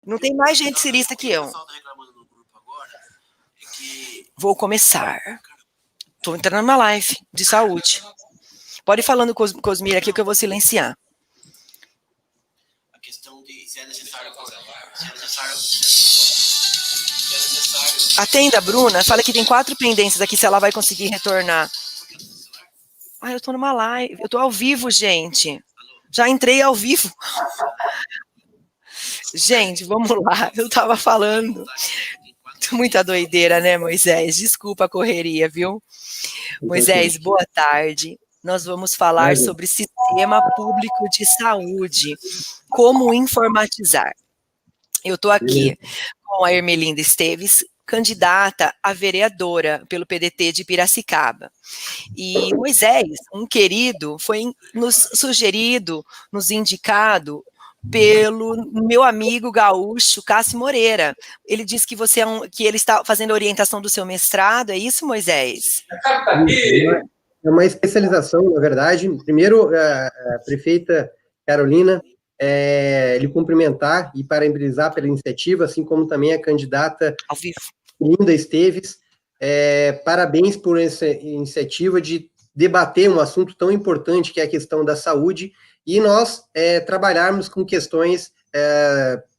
Não tem mais gente cirista que eu. Vou começar. Tô entrando numa live de saúde. Pode ir falando, Cosmir, aqui que eu vou silenciar. A questão de se é necessário. Atenda, Bruna. Fala que tem 4 pendências aqui, se ela vai conseguir retornar. Eu tô numa live. Eu tô ao vivo, gente. Já entrei ao vivo. Gente, vamos lá. Eu tava falando. Muita doideira, né, Moisés? Desculpa a correria, viu? Moisés, boa tarde. Nós vamos falar sobre sistema público de saúde, como informatizar. Eu estou aqui com a Ermelinda Esteves, candidata a vereadora pelo PDT de Piracicaba. E Moisés, um querido, foi nos sugerido, nos indicado pelo meu amigo gaúcho Cássio Moreira. Ele disse que que ele está fazendo a orientação do seu mestrado, é isso, Moisés? É uma especialização, na verdade. Primeiro, a prefeita Carolina, lhe cumprimentar e parabenizar pela iniciativa, assim como também a candidata ao vivo, Linda Esteves. Parabéns por essa iniciativa de debater um assunto tão importante que é a questão da saúde e nós trabalharmos com questões,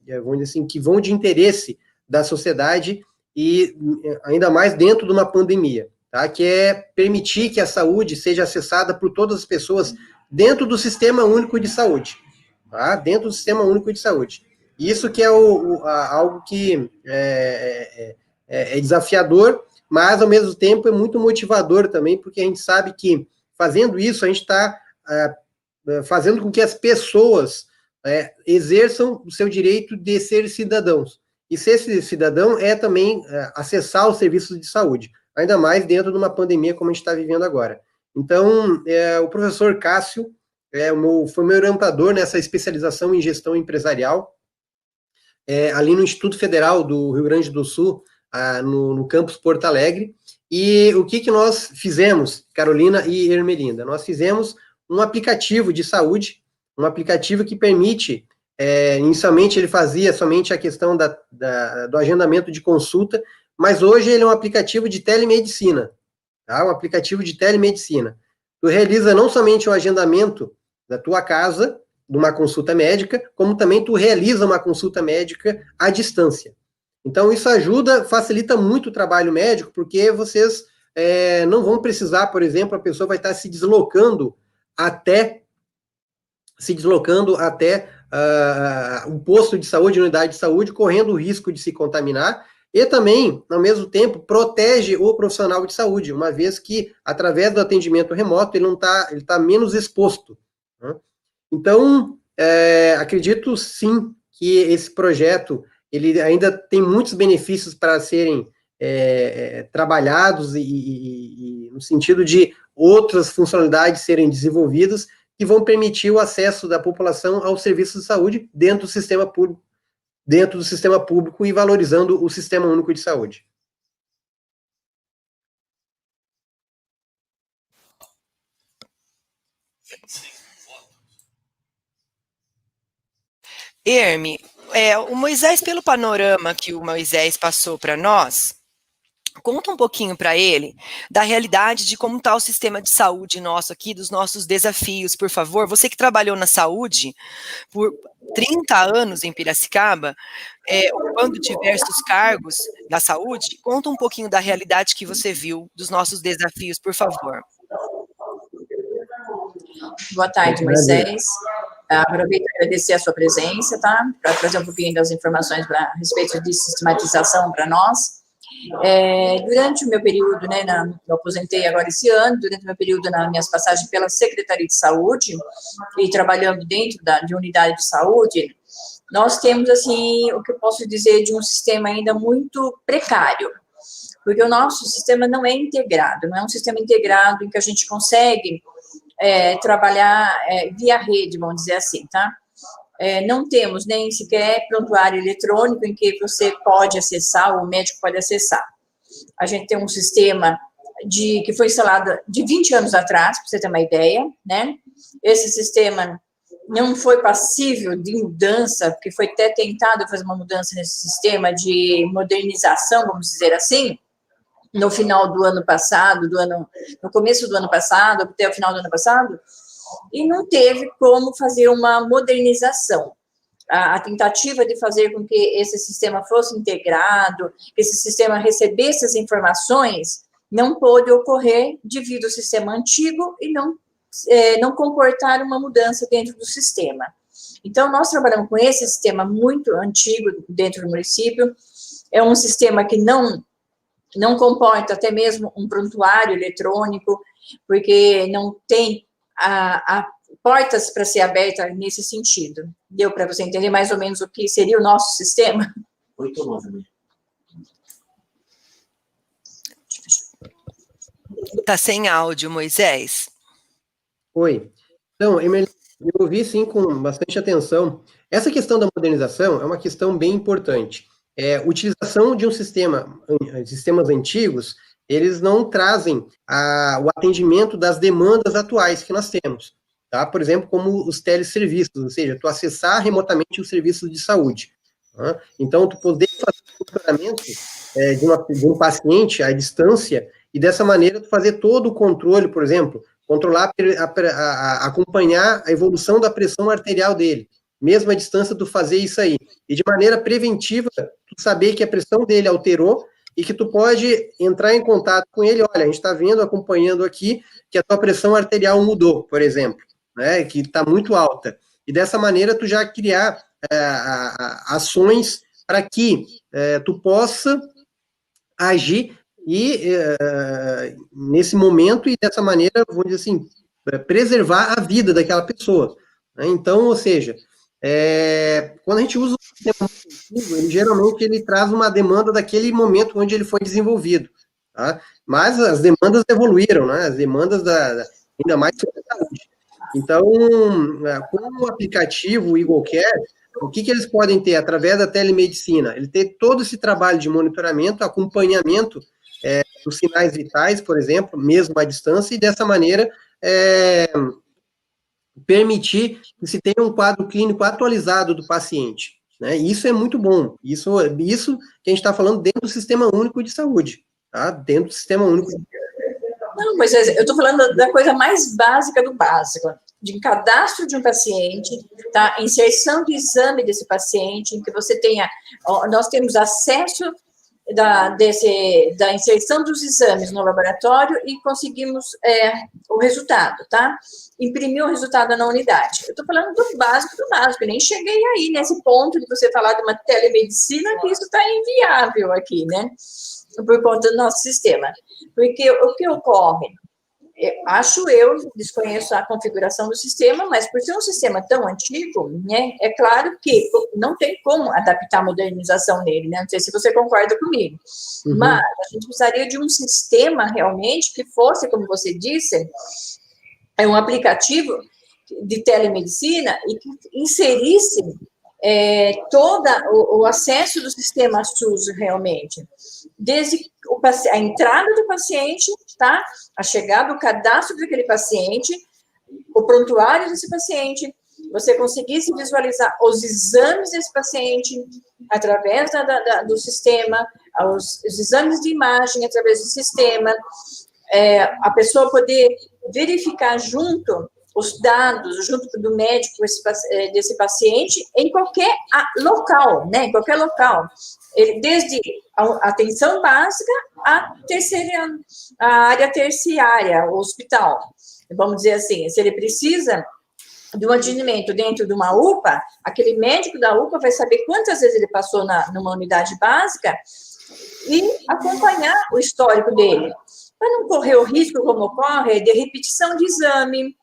vamos dizer assim, que vão de interesse da sociedade e ainda mais dentro de uma pandemia, tá? Que é permitir que a saúde seja acessada por todas as pessoas dentro do Sistema Único de Saúde, tá? Dentro do Sistema Único de Saúde. Isso que é algo que é desafiador, mas, ao mesmo tempo, é muito motivador também, porque a gente sabe que, fazendo isso, a gente está fazendo com que as pessoas exerçam o seu direito de ser cidadãos. E ser cidadão é também acessar os serviços de saúde, ainda mais dentro de uma pandemia como a gente está vivendo agora. Então, o professor Cássio foi meu orientador nessa especialização em gestão empresarial, ali no Instituto Federal do Rio Grande do Sul, no campus Porto Alegre. E o que nós fizemos, Carolina e Ermelinda? Nós fizemos um aplicativo de saúde, um aplicativo que permite, inicialmente ele fazia somente a questão do agendamento de consulta, mas hoje ele é um aplicativo de telemedicina, tá? Um aplicativo de telemedicina. Tu realiza não somente o agendamento da tua casa, de uma consulta médica, como também tu realiza uma consulta médica à distância. Então, isso facilita muito o trabalho médico, porque vocês não vão precisar, por exemplo, a pessoa vai estar se deslocando até um posto de saúde, unidade de saúde, correndo o risco de se contaminar, e também, ao mesmo tempo, protege o profissional de saúde, uma vez que, através do atendimento remoto, ele está menos exposto, né? Então, acredito sim que esse projeto ele ainda tem muitos benefícios para serem trabalhados e no sentido de outras funcionalidades serem desenvolvidas que vão permitir o acesso da população aos serviços de saúde dentro do sistema público e valorizando o Sistema Único de Saúde. Herme, o Moisés, pelo panorama que o Moisés passou para nós, conta um pouquinho para ele da realidade de como está o sistema de saúde nosso aqui, dos nossos desafios, por favor. Você que trabalhou na saúde por 30 anos em Piracicaba, ocupando diversos cargos na saúde, conta um pouquinho da realidade que você viu, dos nossos desafios, por favor. Boa tarde, Moisés. Aproveito para agradecer a sua presença, tá? Para trazer um pouquinho das informações a respeito de sistematização para nós. Durante o meu período, né, eu aposentei agora esse ano, durante o meu período nas minhas passagens pela Secretaria de Saúde e trabalhando dentro de unidade de saúde, nós temos, assim, o que eu posso dizer de um sistema ainda muito precário, porque o nosso sistema não é integrado, não é um sistema integrado em que a gente consegue trabalhar via rede, vamos dizer assim, tá? Não temos nem sequer prontuário eletrônico em que você pode acessar, ou o médico pode acessar. A gente tem um sistema que foi instalado de 20 anos atrás, para você ter uma ideia, né? Esse sistema, não foi passível de mudança, porque foi até tentado fazer uma mudança nesse sistema de modernização, vamos dizer assim, no final do ano passado, no começo do ano passado, até o final do ano passado, e não teve como fazer uma modernização. A tentativa de fazer com que esse sistema fosse integrado, que esse sistema recebesse as informações, não pôde ocorrer devido ao sistema antigo e não comportar uma mudança dentro do sistema. Então, nós trabalhamos com esse sistema muito antigo dentro do município, é um sistema que não comporta até mesmo um prontuário eletrônico, porque não tem portas para ser aberta nesse sentido. Deu para você entender mais ou menos o que seria o nosso sistema? Muito bom também. Tá sem áudio, Moisés. Oi. Então, Emerlyn, eu ouvi, sim, com bastante atenção. Essa questão da modernização é uma questão bem importante. Utilização de sistemas antigos, eles não trazem o atendimento das demandas atuais que nós temos, tá? Por exemplo, como os teleserviços, ou seja, tu acessar remotamente os serviços de saúde. Tá? Então, tu poder fazer o funcionamento de um paciente à distância e dessa maneira tu fazer todo o controle, por exemplo, controlar, acompanhar a evolução da pressão arterial dele, mesmo à distância tu fazer isso aí. E de maneira preventiva, tu saber que a pressão dele alterou e que tu pode entrar em contato com ele, olha, a gente está vendo, acompanhando aqui, que a tua pressão arterial mudou, por exemplo, né, que está muito alta. E dessa maneira tu já criar ações para que tu possa agir nesse momento e dessa maneira, vamos dizer assim, preservar a vida daquela pessoa. Né? Então, ou seja, quando a gente usa o sistema antigo, geralmente ele traz uma demanda daquele momento onde ele foi desenvolvido. Tá? Mas as demandas evoluíram, né? As demandas ainda mais sobre a saúde. Então, com o aplicativo EagleCare, o que eles podem ter através da telemedicina? Ele ter todo esse trabalho de monitoramento, acompanhamento dos sinais vitais, por exemplo, mesmo à distância, e dessa maneira permitir que se tenha um quadro clínico atualizado do paciente. Né? Isso é muito bom. Isso que a gente está falando dentro do Sistema Único de Saúde. Tá? Dentro do Sistema Único. Não, mas eu estou falando da coisa mais básica do básico, de cadastro de um paciente, tá? Inserção de exame desse paciente, em que você tenha, nós temos acesso da inserção dos exames no laboratório e conseguimos o resultado, tá? Imprimir o resultado na unidade. Eu estou falando do básico, nem cheguei aí nesse ponto de você falar de uma telemedicina, que isso está inviável aqui, né? Por conta do nosso sistema. Porque o que ocorre? Desconheço a configuração do sistema, mas por ser um sistema tão antigo, né, é claro que não tem como adaptar a modernização nele, né? Não sei se você concorda comigo. Uhum. Mas a gente precisaria de um sistema realmente que fosse, como você disse, um aplicativo de telemedicina e que inserisse todo o acesso do sistema SUS realmente, desde a entrada do paciente, tá? A chegada, o cadastro daquele paciente, o prontuário desse paciente, você conseguisse visualizar os exames desse paciente através do sistema, os exames de imagem através do sistema, a pessoa poder verificar junto os dados, junto do médico desse paciente, em qualquer local, né? Em qualquer local. Desde a atenção básica a área terciária, o hospital. Vamos dizer assim, se ele precisa de um atendimento dentro de uma UPA, aquele médico da UPA vai saber quantas vezes ele passou numa unidade básica e acompanhar o histórico dele, para não correr o risco, como ocorre, de repetição de exame.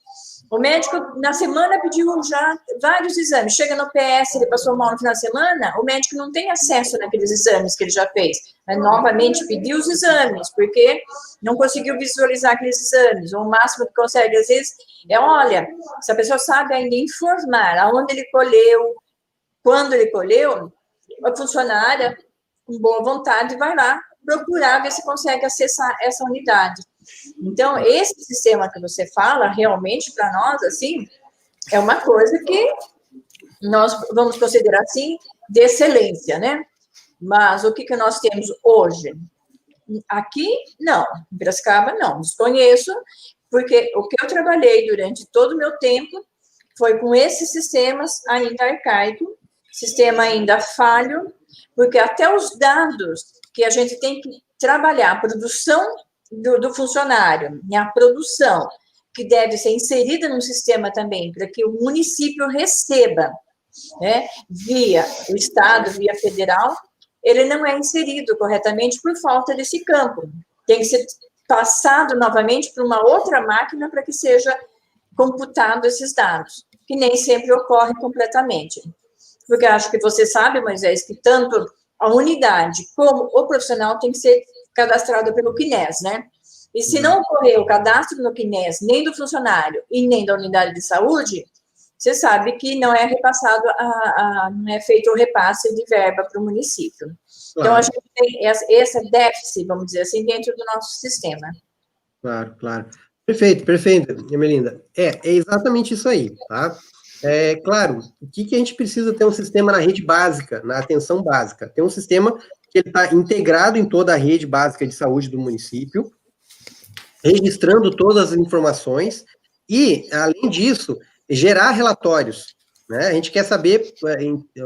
O médico, na semana, pediu já vários exames. Chega no PS, ele passou mal no final de semana, o médico não tem acesso naqueles exames que ele já fez. Mas, novamente, pediu os exames, porque não conseguiu visualizar aqueles exames. O máximo que consegue, às vezes, olha, se a pessoa sabe ainda informar aonde ele colheu, quando ele colheu, a funcionária, com boa vontade, vai lá procurar ver se consegue acessar essa unidade. Então, esse sistema que você fala, realmente, para nós, assim, é uma coisa que nós vamos considerar, assim, de excelência, né? Mas o que nós temos hoje? Aqui, não. Em Piracicaba, não. Desconheço, porque o que eu trabalhei durante todo o meu tempo foi com esses sistemas ainda arcaicos, sistema ainda falho, porque até os dados que a gente tem que trabalhar, a produção do funcionário, a produção, que deve ser inserida no sistema também, para que o município receba, né, via o Estado, via federal, ele não é inserido corretamente por falta desse campo. Tem que ser passado novamente para uma outra máquina para que seja computado esses dados, que nem sempre ocorre completamente. Porque acho que você sabe, Moisés, que tanto a unidade como o profissional tem que ser cadastrado pelo CNES, né? E se não ocorrer o cadastro no CNES, nem do funcionário e nem da unidade de saúde, você sabe que não é repassado, não é feito o repasse de verba para o município. Claro. Então, a gente tem esse déficit, vamos dizer assim, dentro do nosso sistema. Claro, claro. Perfeito, Emelinda. É exatamente isso aí, tá? Claro, o que a gente precisa ter um sistema na rede básica, na atenção básica? Tem um sistema que ele está integrado em toda a rede básica de saúde do município, registrando todas as informações e, além disso, gerar relatórios, né? A gente quer saber,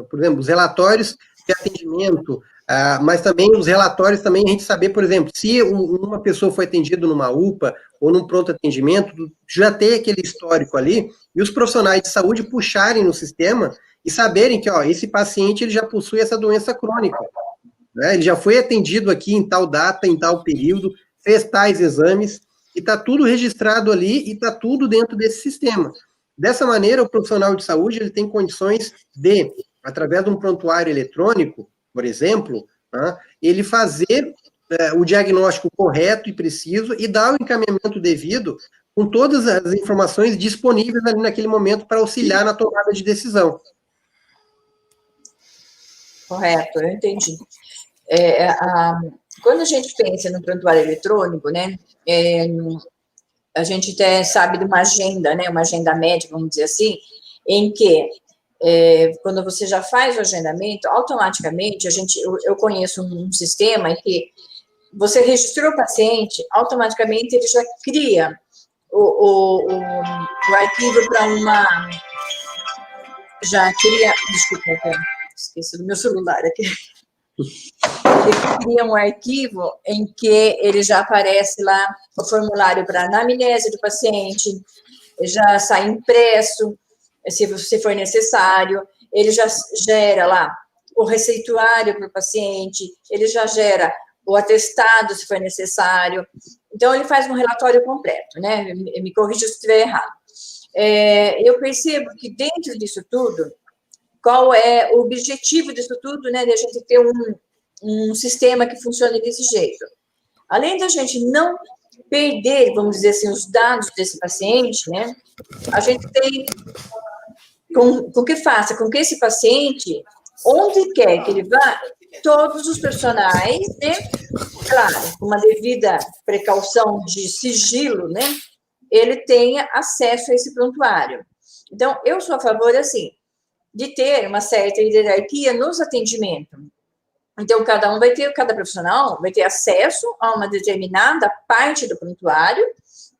por exemplo, os relatórios de atendimento, mas também os relatórios também a gente saber, por exemplo, se uma pessoa foi atendida numa UPA ou num pronto atendimento, já tem aquele histórico ali, e os profissionais de saúde puxarem no sistema e saberem que, ó, esse paciente ele já possui essa doença crônica, né? Ele já foi atendido aqui em tal data, em tal período, fez tais exames, e está tudo registrado ali e está tudo dentro desse sistema. Dessa maneira, o profissional de saúde ele tem condições de, através de um prontuário eletrônico, por exemplo, né, ele fazer o diagnóstico correto e preciso e dar o encaminhamento devido com todas as informações disponíveis ali naquele momento para auxiliar na tomada de decisão. Correto, eu entendi. Quando a gente pensa no prontuário eletrônico, né, a gente até sabe de uma agenda, né, uma agenda médica, vamos dizer assim, em que, quando você já faz o agendamento, automaticamente, eu conheço um sistema em que você registrou o paciente, automaticamente ele já cria o arquivo para uma... Já cria... Desculpa, esqueci do meu celular aqui. Ele cria um arquivo em que ele já aparece lá o formulário para anamnese do paciente, já sai impresso, se for necessário, ele já gera lá o receituário para o paciente, ele já gera o atestado, se for necessário. Então, ele faz um relatório completo, né? Me corrija se estiver errado. Eu percebo que dentro disso tudo, qual é o objetivo disso tudo, né, de a gente ter um sistema que funcione desse jeito. Além da gente não perder, vamos dizer assim, os dados desse paciente, né, a gente tem com que faça com que esse paciente, onde quer que ele vá, todos os profissionais, né, claro, com uma devida precaução de sigilo, né, ele tenha acesso a esse prontuário. Então, eu sou a favor, assim, de ter uma certa hierarquia nos atendimentos. Então, cada profissional vai ter acesso a uma determinada parte do prontuário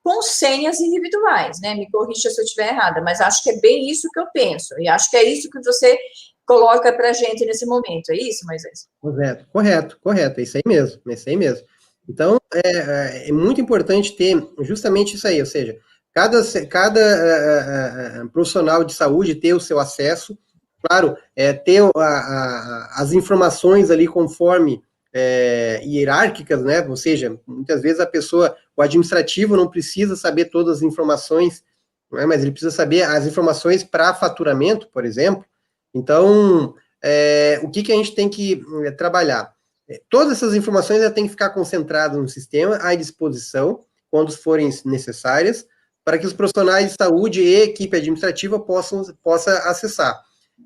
com senhas individuais, né? Me corrija se eu estiver errada, mas acho que é bem isso que eu penso, e acho que é isso que você coloca para a gente nesse momento, é isso, Moisés? Correto, é isso aí mesmo. Então, é muito importante ter justamente isso aí, ou seja, cada profissional de saúde ter o seu acesso, claro, ter as informações ali conforme hierárquicas, né? Ou seja, muitas vezes o administrativo não precisa saber todas as informações, né? Mas ele precisa saber as informações para faturamento, por exemplo. Então, o que a gente tem que trabalhar? Todas essas informações já têm que ficar concentradas no sistema, à disposição, quando forem necessárias, para que os profissionais de saúde e equipe administrativa possam acessar.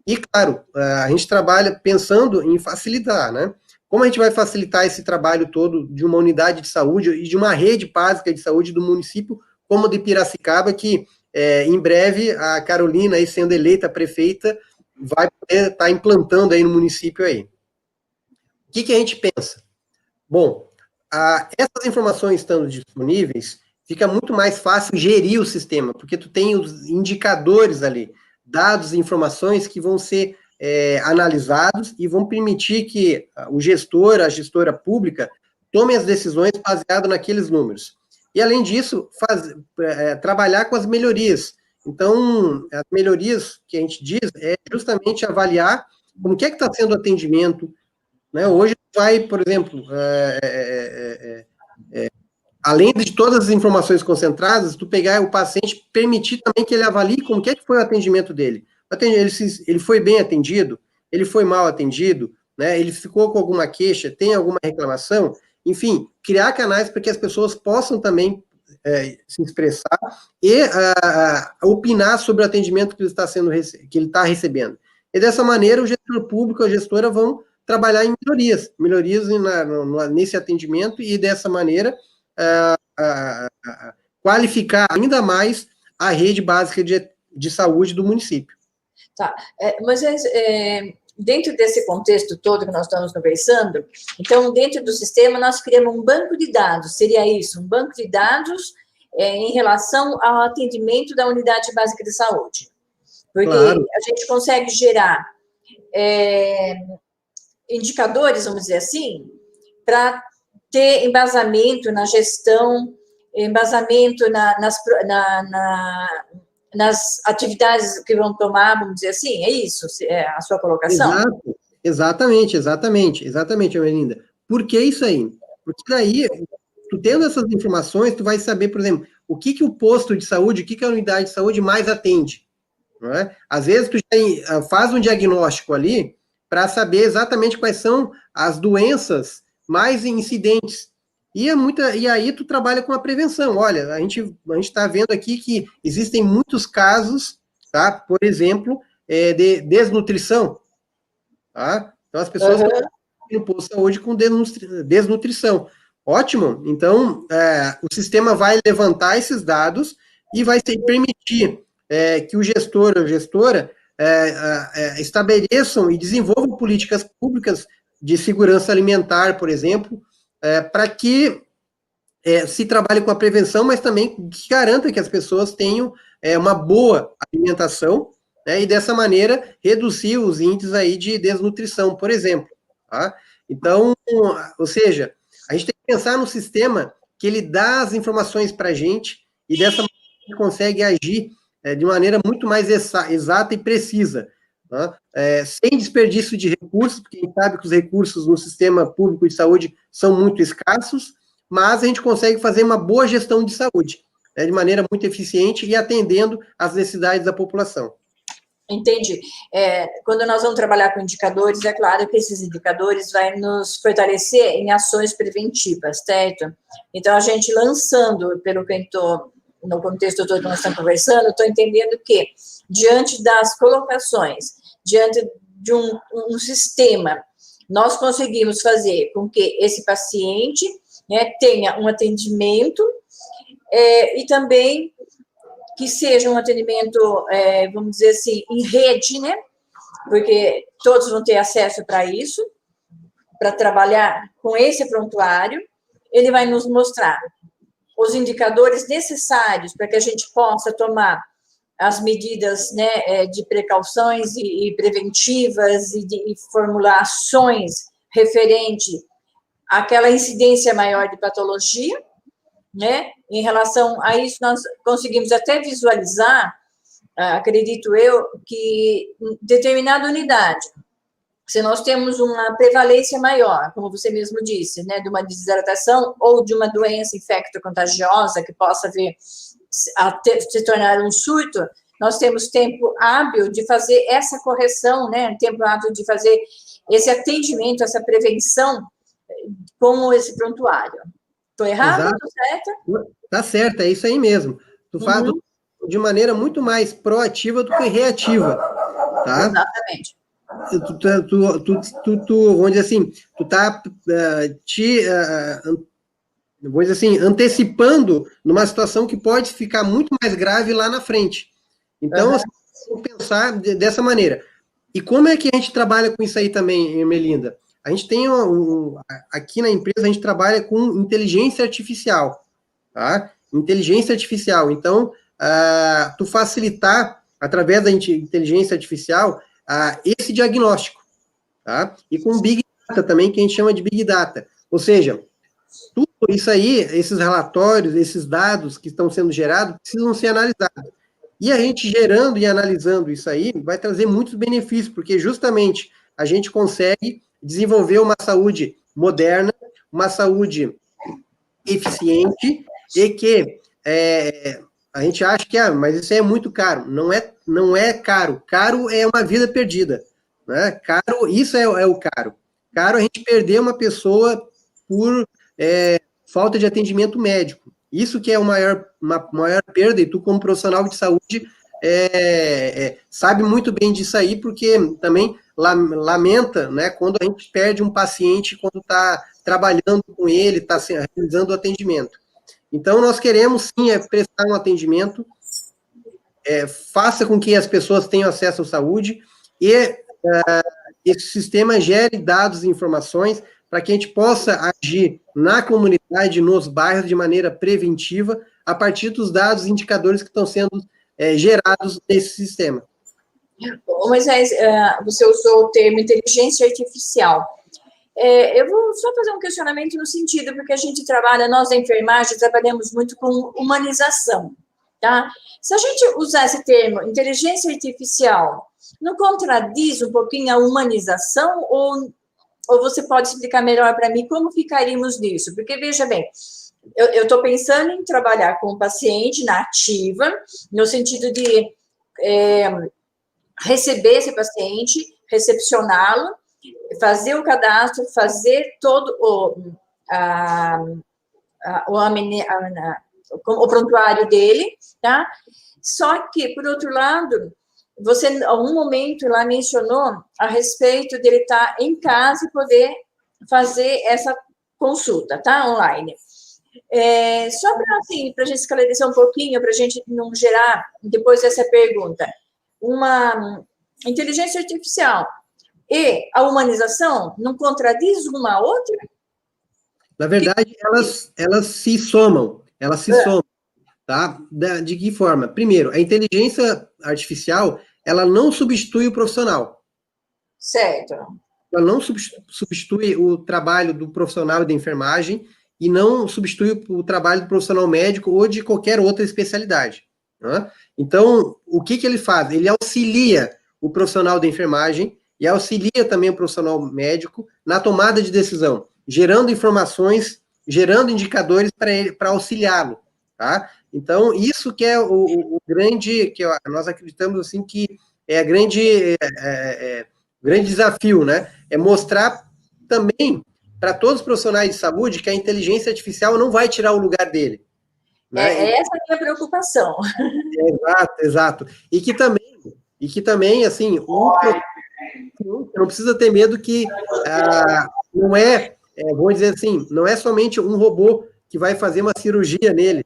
E, claro, a gente trabalha pensando em facilitar, né? Como a gente vai facilitar esse trabalho todo de uma unidade de saúde e de uma rede básica de saúde do município, como o de Piracicaba, que em breve, a Carolina, aí, sendo eleita prefeita, vai poder estar implantando aí no município aí. O que a gente pensa? Bom, essas informações estando disponíveis, fica muito mais fácil gerir o sistema, porque tu tem os indicadores ali, dados e informações que vão ser analisados e vão permitir que o gestor, a gestora pública, tome as decisões baseado naqueles números. E, além disso, trabalhar com as melhorias. Então, as melhorias que a gente diz é justamente avaliar como que é que está sendo o atendimento, né? Hoje vai, por exemplo, além de todas as informações concentradas, tu pegar o paciente, permitir também que ele avalie como que foi o atendimento dele. Ele foi bem atendido? Ele foi mal atendido? Né? Ele ficou com alguma queixa? Tem alguma reclamação? Enfim, criar canais para que as pessoas possam também se expressar e opinar sobre o atendimento que ele está recebendo. E dessa maneira, o gestor público, a gestora vão trabalhar em melhorias nesse atendimento e dessa maneira qualificar ainda mais a rede básica de saúde do município. Tá, mas dentro desse contexto todo que nós estamos conversando, então, dentro do sistema, nós criamos um banco de dados, seria isso, um banco de dados em relação ao atendimento da unidade básica de saúde. Porque claro, a gente consegue gerar indicadores, vamos dizer assim, para ter embasamento na gestão, embasamento nas atividades que vão tomar, vamos dizer assim, é isso a sua colocação? Exatamente, Ermelinda. Por que isso aí? Porque daí, tu tendo essas informações, tu vai saber, por exemplo, o que o posto de saúde, o que a unidade de saúde mais atende. Não é? Às vezes, tu já faz um diagnóstico ali para saber exatamente quais são as doenças mais incidentes. E aí tu trabalha com a prevenção. Olha, a gente está vendo aqui que existem muitos casos, tá? Por exemplo, de desnutrição. Tá? Então, as pessoas estão no posto de saúde com desnutrição. Ótimo. Então, o sistema vai levantar esses dados e vai permitir que o gestor ou gestora estabeleçam e desenvolvam políticas públicas de segurança alimentar, por exemplo, para que se trabalhe com a prevenção, mas também que garanta que as pessoas tenham uma boa alimentação, né, e dessa maneira reduzir os índices aí de desnutrição, por exemplo. Tá? Então, ou seja, a gente tem que pensar no sistema que ele dá as informações para a gente e dessa maneira a gente consegue agir de maneira muito mais exata e precisa. Tá? Sem desperdício de recursos, porque a gente sabe que os recursos no sistema público de saúde são muito escassos, mas a gente consegue fazer uma boa gestão de saúde, de maneira muito eficiente e atendendo às necessidades da população. Entendi. Quando nós vamos trabalhar com indicadores, é claro que esses indicadores vão nos fortalecer em ações preventivas, certo? Então, a gente lançando, pelo que eu estou, no contexto todo que nós estamos conversando, eu estou entendendo que, diante das colocações, diante de um sistema, nós conseguimos fazer com que esse paciente, né, tenha um atendimento e também que seja um atendimento, vamos dizer assim, em rede, né? Porque todos vão ter acesso para isso, para trabalhar com esse prontuário. Ele vai nos mostrar os indicadores necessários para que a gente possa tomar as medidas, né, de precauções e preventivas e formular ações referente àquela incidência maior de patologia, né? Em relação a isso, nós conseguimos até visualizar, acredito eu, que em determinada unidade, se nós temos uma prevalência maior, como você mesmo disse, né, de uma desidratação ou de uma doença infecto-contagiosa que possa vir se tornar um surto, nós temos tempo hábil de fazer essa correção, né, tempo hábil de fazer esse atendimento, essa prevenção com esse prontuário. Estou errado? Estou certa? Tá certo, é isso aí mesmo. Tu faz de maneira muito mais proativa do que reativa, tá? Exatamente. Vamos dizer assim, tu tá vou dizer assim, antecipando numa situação que pode ficar muito mais grave lá na frente. Então, assim, vou pensar dessa maneira. E como é que a gente trabalha com isso aí também, Melinda? A gente tem aqui na empresa, a gente trabalha com inteligência artificial, tá? Inteligência artificial. Então, tu facilitar, através da inteligência artificial, esse diagnóstico, tá? E com Big Data também, que a gente chama de Big Data. Ou seja, tudo isso aí, esses relatórios, esses dados que estão sendo gerados, precisam ser analisados. E a gente gerando e analisando isso aí, vai trazer muitos benefícios, porque justamente a gente consegue desenvolver uma saúde moderna, uma saúde eficiente, e que a gente acha que, mas isso aí é muito caro. Não é caro. Caro é uma vida perdida, né? Caro, isso é o caro. Caro é a gente perder uma pessoa por falta de atendimento médico. Isso que é uma maior perda, e tu, como profissional de saúde, sabe muito bem disso aí, porque também lamenta, né, quando a gente perde um paciente, quando está trabalhando com ele, está realizando o atendimento. Então, nós queremos, sim, prestar um atendimento, faça com que as pessoas tenham acesso à saúde, e esse sistema gere dados e informações para que a gente possa agir na comunidade, nos bairros, de maneira preventiva, a partir dos dados e indicadores que estão sendo gerados nesse sistema. Moisés, você usou o termo inteligência artificial. Eu vou só fazer um questionamento no sentido, porque a gente trabalha, nós da enfermagem, trabalhamos muito com humanização, tá? Se a gente usar esse termo, inteligência artificial, não contradiz um pouquinho a humanização, ou você pode explicar melhor para mim como ficaríamos nisso? Porque, veja bem, eu estou pensando em trabalhar com o paciente na ativa, no sentido de receber esse paciente, recepcioná-lo, fazer o cadastro, fazer todo o prontuário dele, tá? Só que, por outro lado, você, em algum momento, lá mencionou a respeito dele estar em casa e poder fazer essa consulta, tá? Online. Só para assim, a gente esclarecer um pouquinho, para a gente não gerar, depois dessa pergunta, uma inteligência artificial e a humanização não contradiz uma a outra? Na verdade, elas se somam, tá? De que forma? Primeiro, a inteligência artificial, ela não substitui o profissional. Certo. Ela não substitui o trabalho do profissional da enfermagem e não substitui o trabalho do profissional médico ou de qualquer outra especialidade, né? Então, o que ele faz? Ele auxilia o profissional da enfermagem e auxilia também o profissional médico na tomada de decisão, gerando informações, gerando indicadores para auxiliá-lo, tá? Então, isso que é o grande, que nós acreditamos assim que é grande desafio, né? É mostrar também para todos os profissionais de saúde que a inteligência artificial não vai tirar o lugar dele. Né? Essa é a minha preocupação. Exato. E que também, assim, não precisa ter medo que não vou dizer assim, não é somente um robô que vai fazer uma cirurgia nele,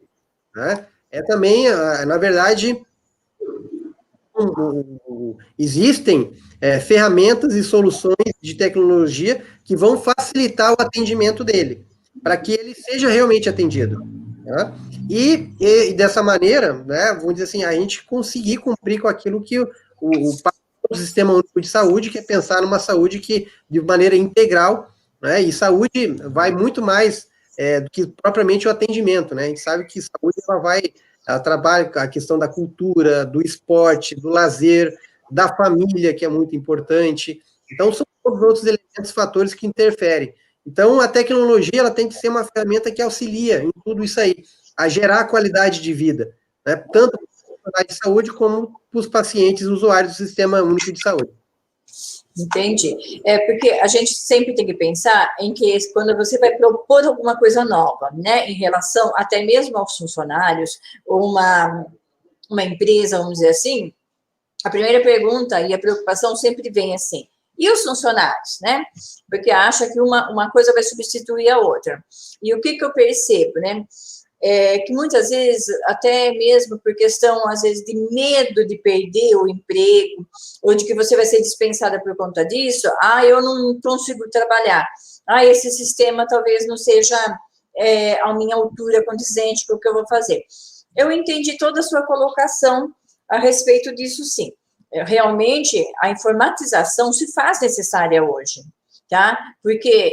né? É também, na verdade, existem ferramentas e soluções de tecnologia que vão facilitar o atendimento dele, para que ele seja realmente atendido, né? E dessa maneira, né, vamos dizer assim, a gente conseguir cumprir com aquilo que o Sistema Único de Saúde, que é pensar numa saúde que, de maneira integral, né, e saúde vai muito mais do que propriamente o atendimento, né? A gente sabe que saúde ela trabalha a questão da cultura, do esporte, do lazer, da família, que é muito importante. Então, são todos outros elementos, fatores que interferem. Então, a tecnologia ela tem que ser uma ferramenta que auxilia em tudo isso aí, a gerar qualidade de vida, né? Tanto para os profissionais de saúde como para os pacientes usuários do Sistema Único de Saúde. Entendi. Porque a gente sempre tem que pensar em que quando você vai propor alguma coisa nova, né, em relação até mesmo aos funcionários, ou uma empresa, vamos dizer assim, a primeira pergunta e a preocupação sempre vem assim, E os funcionários, né? Porque acha que uma coisa vai substituir a outra. E o que eu percebo, né? Que muitas vezes, até mesmo por questão, às vezes, de medo de perder o emprego, ou de que você vai ser dispensada por conta disso, eu não consigo trabalhar, esse sistema talvez não seja a minha altura condizente com o que eu vou fazer. Eu entendi toda a sua colocação a respeito disso, sim. Realmente, a informatização se faz necessária hoje, tá? Porque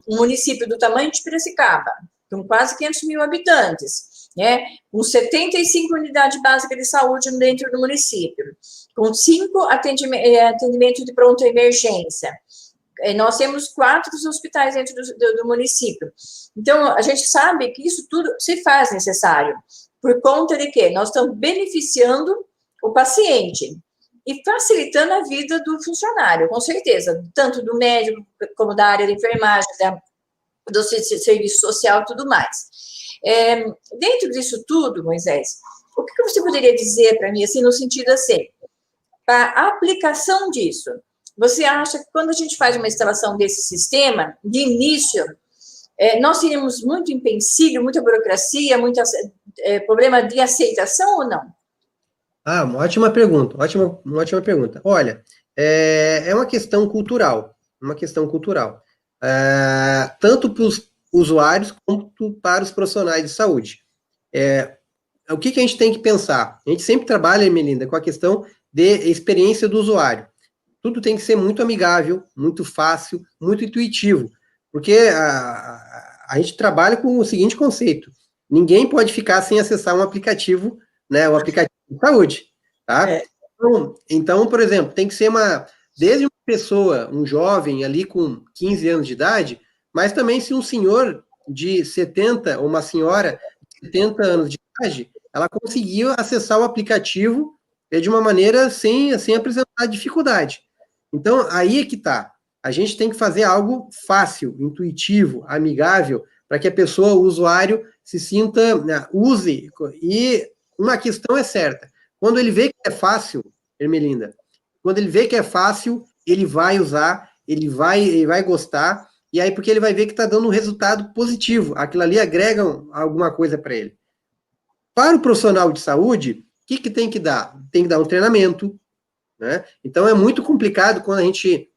um município do tamanho de Piracicaba, com quase 500 mil habitantes, né, com 75 unidades básicas de saúde dentro do município, com 5 atendimentos de pronta emergência. Nós temos 4 hospitais dentro do município. Então, a gente sabe que isso tudo se faz necessário, por conta de que nós estamos beneficiando o paciente e facilitando a vida do funcionário, com certeza, tanto do médico como da área de enfermagem, do serviço social e tudo mais. Dentro disso tudo, Moisés, o que você poderia dizer para mim, assim, no sentido assim, a aplicação disso, você acha que quando a gente faz uma instalação desse sistema, de início, nós teríamos muito empecilho, muita burocracia, muito problema de aceitação ou não? Uma ótima pergunta, uma ótima pergunta. Olha, é uma questão cultural, tanto para os usuários quanto para os profissionais de saúde. O que a gente tem que pensar? A gente sempre trabalha, Melinda, com a questão de experiência do usuário. Tudo tem que ser muito amigável, muito fácil, muito intuitivo, porque a gente trabalha com o seguinte conceito: ninguém pode ficar sem acessar um aplicativo, né, o aplicativo de saúde, tá? Então, por exemplo, tem que ser desde uma pessoa, um jovem ali com 15 anos de idade, mas também se um senhor de 70 ou uma senhora de 70 anos de idade, ela conseguiu acessar o aplicativo de uma maneira sem apresentar dificuldade. Então, aí é que tá. A gente tem que fazer algo fácil, intuitivo, amigável, para que a pessoa, o usuário, se sinta, use. E uma questão é certa: quando ele vê que é fácil, Ermelinda, quando ele vê que é fácil, ele vai usar, ele vai gostar, e aí porque ele vai ver que está dando um resultado positivo, aquilo ali agrega alguma coisa para ele. Para o profissional de saúde, o que tem que dar? Tem que dar um treinamento, né? Então é muito complicado quando a gente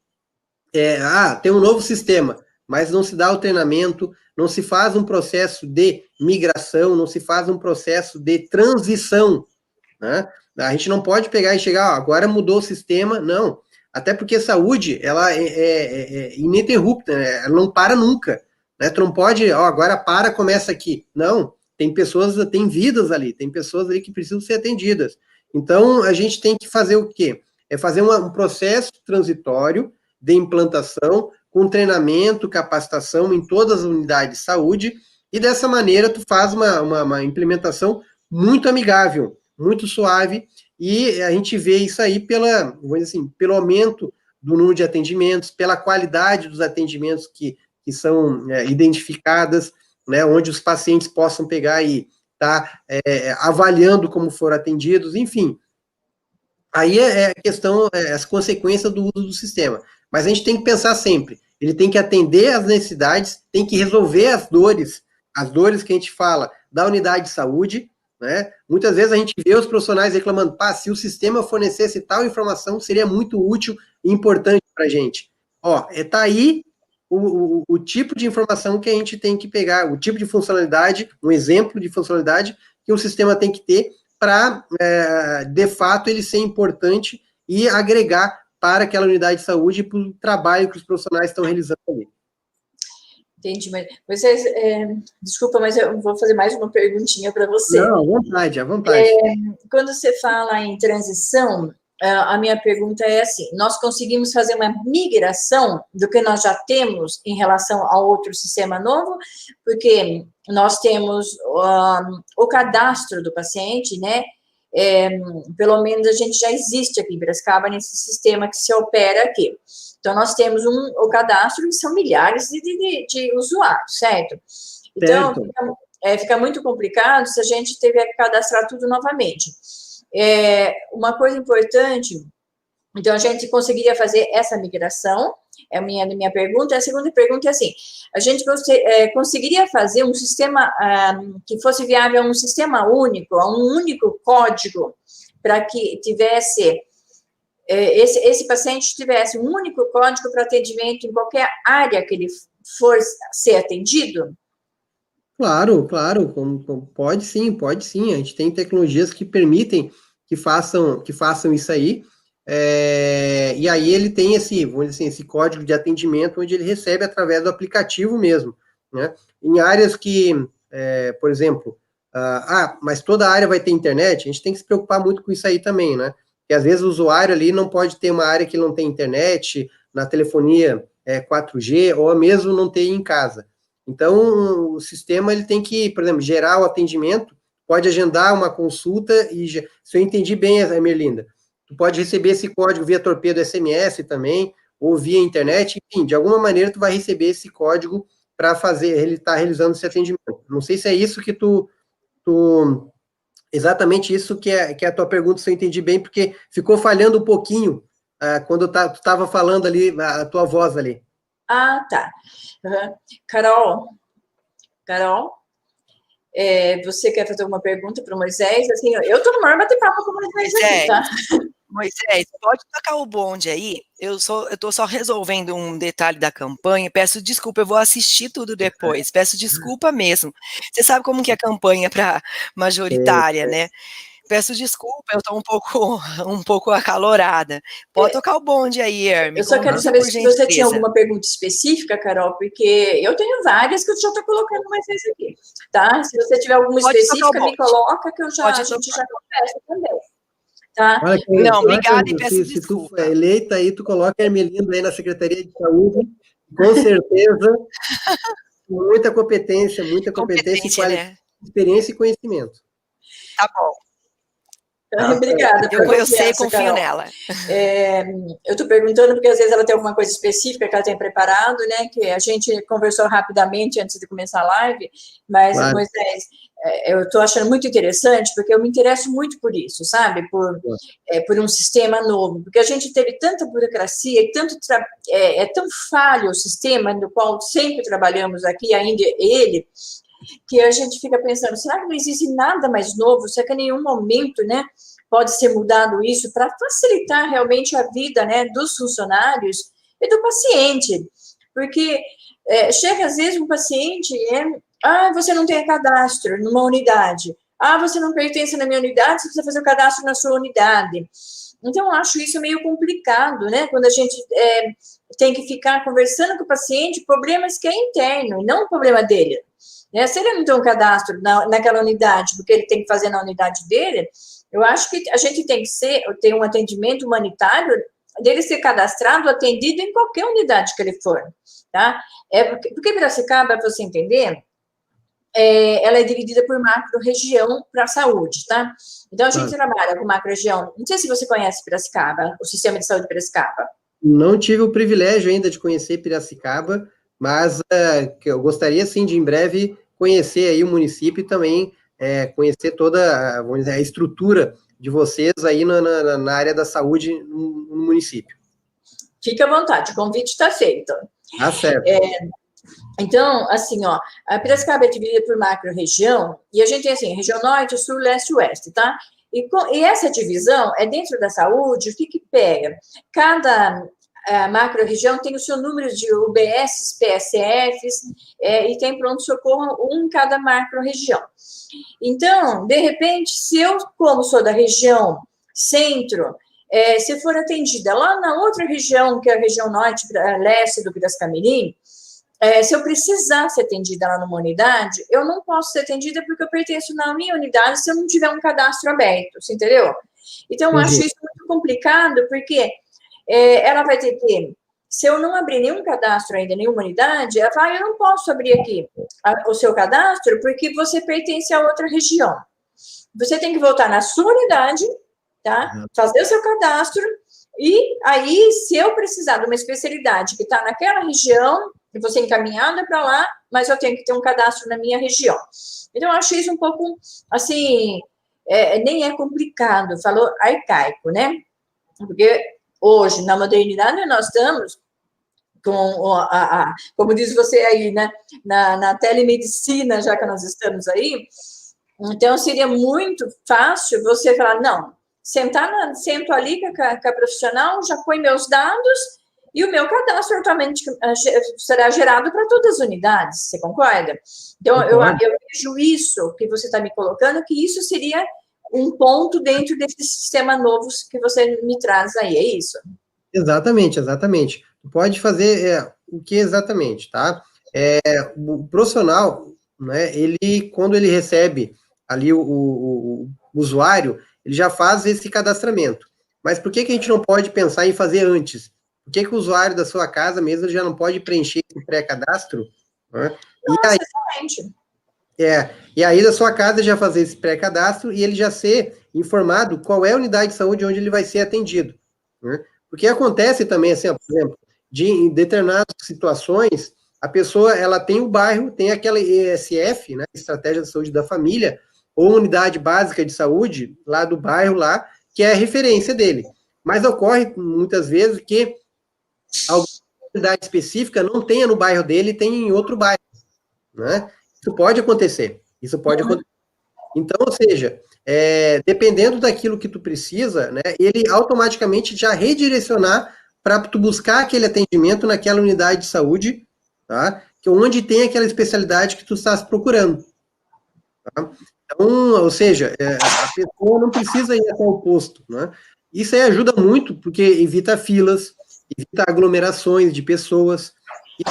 tem um novo sistema, mas não se dá o treinamento, não se faz um processo de migração, não se faz um processo de transição, né? A gente não pode pegar e chegar, agora mudou o sistema, não. Até porque saúde, ela é ininterrupta, né? Ela não para nunca, né? Tu não pode, agora para, começa aqui. Não, tem pessoas, tem vidas ali, tem pessoas ali que precisam ser atendidas. Então, a gente tem que fazer o quê? Fazer um processo transitório de implantação, com treinamento, capacitação em todas as unidades de saúde, e dessa maneira tu faz uma implementação muito amigável, muito suave, e a gente vê isso aí pelo aumento do número de atendimentos, pela qualidade dos atendimentos que são identificadas, né, onde os pacientes possam pegar e estar avaliando como foram atendidos, enfim. Aí a questão, as consequências do uso do sistema. Mas a gente tem que pensar sempre, ele tem que atender às necessidades, tem que resolver as dores que a gente fala da unidade de saúde, né? Muitas vezes a gente vê os profissionais reclamando, se o sistema fornecesse tal informação, seria muito útil e importante para a gente. Tá aí o tipo de informação que a gente tem que pegar, o tipo de funcionalidade, um exemplo de funcionalidade que o sistema tem que ter para, de fato, ele ser importante e agregar para aquela unidade de saúde e para o trabalho que os profissionais estão realizando ali. Entendi, mas vocês, desculpa, mas eu vou fazer mais uma perguntinha para você. Não, à vontade. Quando você fala em transição, a minha pergunta é assim: nós conseguimos fazer uma migração do que nós já temos em relação a outro sistema novo? Porque nós temos o cadastro do paciente, né? Pelo menos a gente já existe aqui em Piracicaba nesse sistema que se opera aqui. Então, nós temos o cadastro e são milhares de usuários, certo? Então, fica muito complicado se a gente tiver que cadastrar tudo novamente. Uma coisa importante Então, a gente conseguiria fazer essa migração, é a minha pergunta. A segunda pergunta é assim, a gente conseguiria fazer um sistema que fosse viável, um sistema único, um único código, para que tivesse, esse paciente tivesse um único código para atendimento em qualquer área que ele for ser atendido? Claro, claro, pode sim, pode sim. A gente tem tecnologias que permitem que façam isso aí. E aí ele tem vamos dizer assim, esse código de atendimento onde ele recebe através do aplicativo mesmo, né? Em áreas que, por exemplo, mas toda área vai ter internet, a gente tem que se preocupar muito com isso aí também, né? Porque às vezes o usuário ali não pode ter uma área que não tem internet, na telefonia 4G, ou mesmo não ter em casa. Então, o sistema ele tem que, por exemplo, gerar o atendimento, pode agendar uma consulta, e se eu entendi bem, Emerlinda, tu pode receber esse código via torpedo SMS também, ou via internet, enfim, de alguma maneira tu vai receber esse código para ele estar realizando esse atendimento. Não sei se é isso que exatamente isso que é a tua pergunta, se eu entendi bem, porque ficou falhando um pouquinho quando tu estava falando ali, a tua voz ali. Ah, tá. Uhum. Carol, você quer fazer uma pergunta para o Moisés? Assim, eu estou no maior bate-papo com o Moisés aqui, tá? Moisés, pode tocar o bonde aí? Eu estou só resolvendo um detalhe da campanha, peço desculpa, eu vou assistir tudo depois, peço desculpa mesmo. Você sabe como que é a campanha para majoritária, né? Peço desculpa, eu estou um pouco acalorada. Pode tocar o bonde aí, Herme. Eu só quero saber se você tinha alguma pergunta específica, Carol, porque eu tenho várias que eu já estou colocando mais vezes aqui, tá? Se você tiver alguma específica, me coloca que a gente já conversa também. Tá? Não, obrigada e peço desculpa. Se tu for eleita aí, tu coloca a Ermelinda aí na Secretaria de Saúde, com certeza, com muita competência, né? Experiência e conhecimento. Tá bom. Obrigada. Eu sei, confio nela. Eu estou perguntando porque às vezes ela tem alguma coisa específica que ela tem preparado, né? Que a gente conversou rapidamente antes de começar a live, mas, claro, Moisés, eu estou achando muito interessante porque eu me interesso muito por isso, sabe? Por um sistema novo, porque a gente teve tanta burocracia e é tão falho o sistema no qual sempre trabalhamos aqui, ainda ele, que a gente fica pensando, será que não existe nada mais novo? Será que em nenhum momento, né, pode ser mudado isso para facilitar realmente a vida, né, dos funcionários e do paciente? Porque chega às vezes um paciente você não tem cadastro numa unidade. Você não pertence na minha unidade, você precisa fazer o cadastro na sua unidade. Então, eu acho isso meio complicado, né, quando a gente tem que ficar conversando com o paciente problemas que é interno, e não o problema dele. Se ele não tem um cadastro naquela unidade, porque ele tem que fazer na unidade dele, eu acho que a gente tem que ter um atendimento humanitário dele ser cadastrado, atendido em qualquer unidade que ele for, tá? Porque Piracicaba, para você entender, ela é dividida por macro-região para a saúde, tá? Então, a gente trabalha com macro-região. Não sei se você conhece Piracicaba, o sistema de saúde de Piracicaba. Não tive o privilégio ainda de conhecer Piracicaba, mas que eu gostaria, sim, de em breve conhecer aí o município e também conhecer toda, vamos dizer, a estrutura de vocês aí na área da saúde no município. Fique à vontade, o convite está feito. Tá certo. Então, assim, a Piracicaba é dividida por macro-região, e a gente tem, assim, região norte, sul, leste e oeste, tá? E essa divisão é dentro da saúde, o que pega? Cada macro-região tem o seu número de UBS, PSFs, e tem pronto-socorro em cada macro-região. Então, de repente, se eu, como sou da região centro, se for atendida lá na outra região, que é a região norte, leste do Piracicamirim, se eu precisar ser atendida lá numa unidade, eu não posso ser atendida porque eu pertenço na minha unidade se eu não tiver um cadastro aberto, você entendeu? Então, eu acho isso muito complicado, porque ela vai ter que, se eu não abrir nenhum cadastro ainda, nenhuma unidade, ela fala, eu não posso abrir aqui o seu cadastro porque você pertence a outra região. Você tem que voltar na sua unidade, tá? Fazer o seu cadastro, e aí, se eu precisar de uma especialidade que está naquela região, eu vou ser encaminhada para lá, mas eu tenho que ter um cadastro na minha região. Então, eu acho isso um pouco, assim, nem é complicado, falou arcaico, né? Porque hoje, na modernidade, nós estamos com como diz você aí, né, na telemedicina, já que nós estamos aí, então seria muito fácil você falar, não, sento ali com a profissional, já põe meus dados e o meu cadastro automaticamente será gerado para todas as unidades, você concorda? Então, eu vejo isso que você está me colocando, que isso seria um ponto dentro desse sistema novo que você me traz aí, é isso? Exatamente, exatamente. Tu pode fazer o que exatamente, tá? O profissional, né, quando ele recebe ali o usuário, ele já faz esse cadastramento. Mas por que a gente não pode pensar em fazer antes? Por que o usuário da sua casa mesmo já não pode preencher esse pré-cadastro? Né? Exatamente. E aí da sua casa já fazer esse pré-cadastro e ele já ser informado qual é a unidade de saúde onde ele vai ser atendido. Né? Porque acontece também, assim, ó, por exemplo, em determinadas situações, a pessoa, ela tem o bairro, tem aquela ESF, né, Estratégia de Saúde da Família, ou Unidade Básica de Saúde, lá do bairro, lá, que é a referência dele. Mas ocorre, muitas vezes, que alguma unidade específica não tenha no bairro dele, tem em outro bairro, né? Isso pode acontecer, Então, ou seja, dependendo daquilo que tu precisa, né, ele automaticamente já redirecionar para tu buscar aquele atendimento naquela unidade de saúde, tá? Onde tem aquela especialidade que tu estás procurando. Tá? Então, ou seja, a pessoa não precisa ir até o posto, né? Isso aí ajuda muito, porque evita filas, evita aglomerações de pessoas, e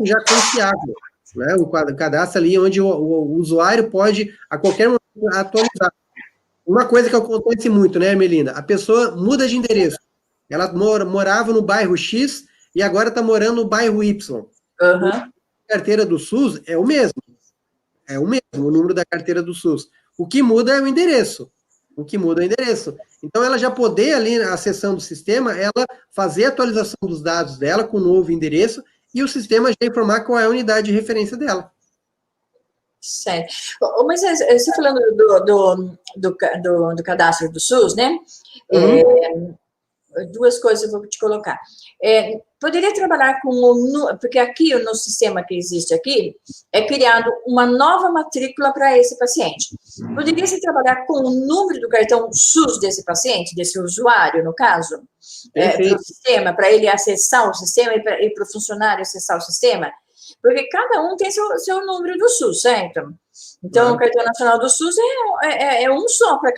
já confiável, né? O cadastro ali onde o usuário pode, a qualquer momento, atualizar. Uma coisa que acontece muito, né, Melinda? A pessoa muda de endereço. Ela morava no bairro X e agora está morando no bairro Y. Uhum. A carteira do SUS é o mesmo. É o mesmo, o número da carteira do SUS. O que muda é o endereço. Então, ela já poder, ali, acessando o sistema, ela fazer a atualização dos dados dela com o novo endereço e o sistema já informar qual é a unidade de referência dela. Certo. Mas você falando do cadastro do SUS, né? Duas coisas eu vou te colocar. Poderia trabalhar porque aqui, no sistema que existe aqui, é criado uma nova matrícula para esse paciente. Poderia se trabalhar com o número do cartão SUS desse paciente, desse usuário, no caso? Para o sistema, para ele acessar o sistema e para o funcionário acessar o sistema? Porque cada um tem seu número do SUS, certo? Então, o cartão nacional do SUS é um só para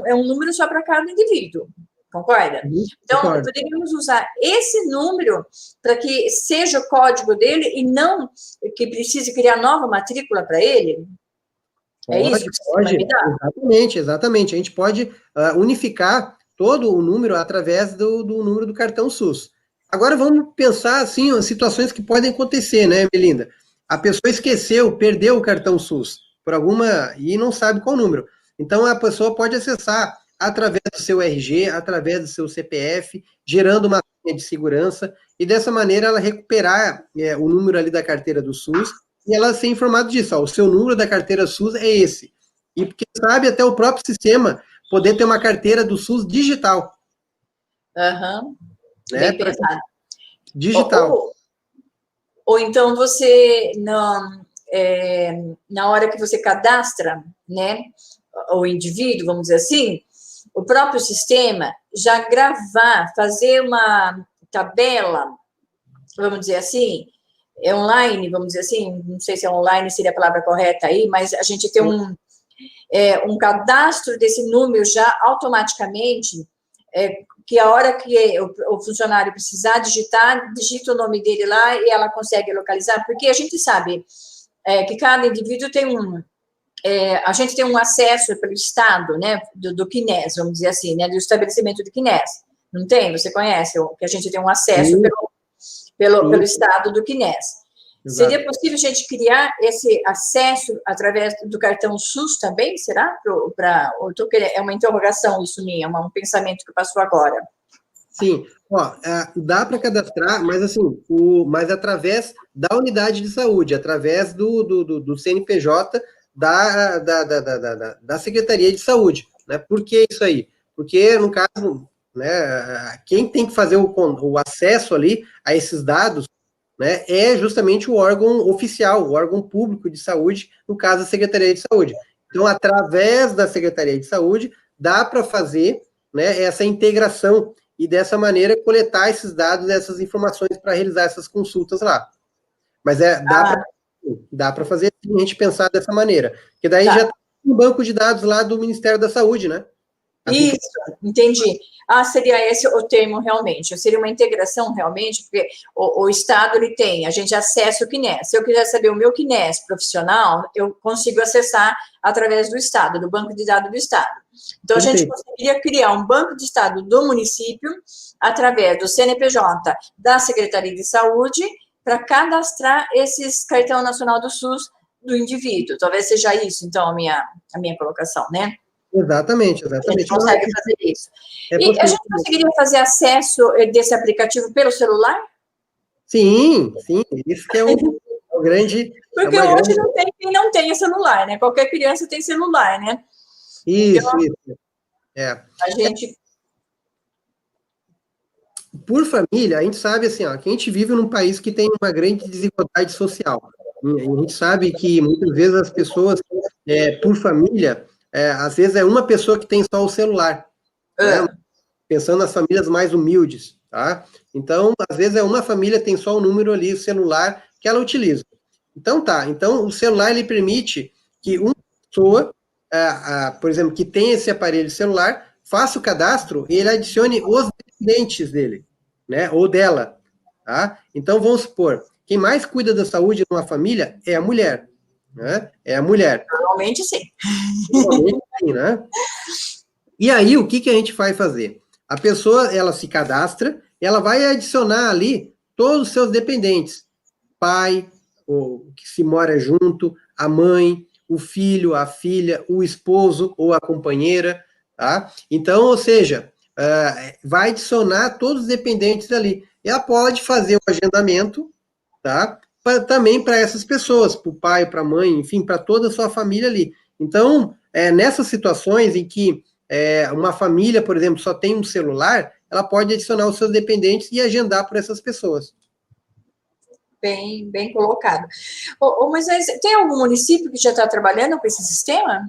é um número só para cada indivíduo. Concorda? Então, poderíamos usar esse número para que seja o código dele e não que precise criar nova matrícula para ele? Isso que você vai me dar? Exatamente. A gente pode unificar todo o número através do número do cartão SUS. Agora vamos pensar, assim, as situações que podem acontecer, né, Melinda? A pessoa esqueceu, perdeu o cartão SUS e não sabe qual número. Então, a pessoa pode acessar através do seu RG, através do seu CPF, gerando uma senha de segurança, e dessa maneira ela recuperar o número ali da carteira do SUS, e ela ser informada disso, o seu número da carteira SUS é esse. E porque sabe até o próprio sistema poder ter uma carteira do SUS digital. Bem pensado. Digital. Ou então você, na hora que você cadastra, né, o indivíduo, vamos dizer assim, o próprio sistema já gravar, fazer uma tabela, vamos dizer assim, online, vamos dizer assim, não sei se online seria a palavra correta aí, mas a gente tem um cadastro desse número já automaticamente, que a hora que o funcionário precisar digitar, digita o nome dele lá e ela consegue localizar, porque a gente sabe que cada indivíduo tem a gente tem um acesso pelo Estado, né, do CNES, vamos dizer assim, né, do estabelecimento do CNES. Não tem? Você conhece? Que a gente tem um acesso pelo Estado do CNES. Exato. Seria possível a gente criar esse acesso através do cartão SUS também? Será? É uma interrogação isso minha, um pensamento que passou agora. Sim, dá para cadastrar, mas assim, mas através da unidade de saúde, através do CNPJ da Secretaria de Saúde, né? Por que isso aí? Porque, no caso, né? Quem tem que fazer o acesso ali a esses dados, né, é justamente o órgão oficial, o órgão público de saúde, no caso, a Secretaria de Saúde. Então, através da Secretaria de Saúde, dá para fazer, né, essa integração e, dessa maneira, coletar esses dados, essas informações para realizar essas consultas lá. Mas dá para fazer, sim, a gente pensar dessa maneira. Porque daí já tem um banco de dados lá do Ministério da Saúde, né? Isso, entendi. Seria esse o termo realmente, seria uma integração realmente, porque o Estado, ele tem, a gente acessa o CNES, se eu quiser saber o meu CNES profissional, eu consigo acessar através do Estado, do banco de dados do Estado. Então, a gente conseguiria criar um banco de Estado do município, através do CNPJ da Secretaria de Saúde, para cadastrar esses cartão nacional do SUS do indivíduo. Talvez seja isso, então, a minha colocação, né? Exatamente. A gente consegue fazer isso. E a gente possível. conseguiria fazer acesso desse aplicativo pelo celular? Sim, isso que é o grande... Porque hoje não tem quem não tenha celular, né? Qualquer criança tem celular, né? Isso. A gente... Por família, a gente sabe assim, ó, que a gente vive num país que tem uma grande desigualdade social. E a gente sabe que muitas vezes as pessoas, por família, às vezes é uma pessoa que tem só o celular, né? Pensando nas famílias mais humildes, tá? Então, às vezes é uma família tem só o número ali, o celular, que ela utiliza. Então, então o celular, ele permite que uma pessoa, por exemplo, que tem esse aparelho celular, faça o cadastro e ele adicione os dependentes dele, né? Ou dela, tá? Então, vamos supor, quem mais cuida da saúde numa família é a mulher, né? É a mulher. Normalmente, sim. Normalmente, sim, né? E aí, o que a gente vai fazer? A pessoa, ela se cadastra, ela vai adicionar ali todos os seus dependentes. Pai, o que se mora junto, a mãe, o filho, a filha, o esposo ou a companheira, tá? Então, ou seja, vai adicionar todos os dependentes ali. E ela pode fazer o agendamento, tá? Também para essas pessoas, para o pai, para a mãe, enfim, para toda a sua família ali. Então, nessas situações em que uma família, por exemplo, só tem um celular, ela pode adicionar os seus dependentes e agendar por essas pessoas. Bem colocado. Mas tem algum município que já está trabalhando com esse sistema?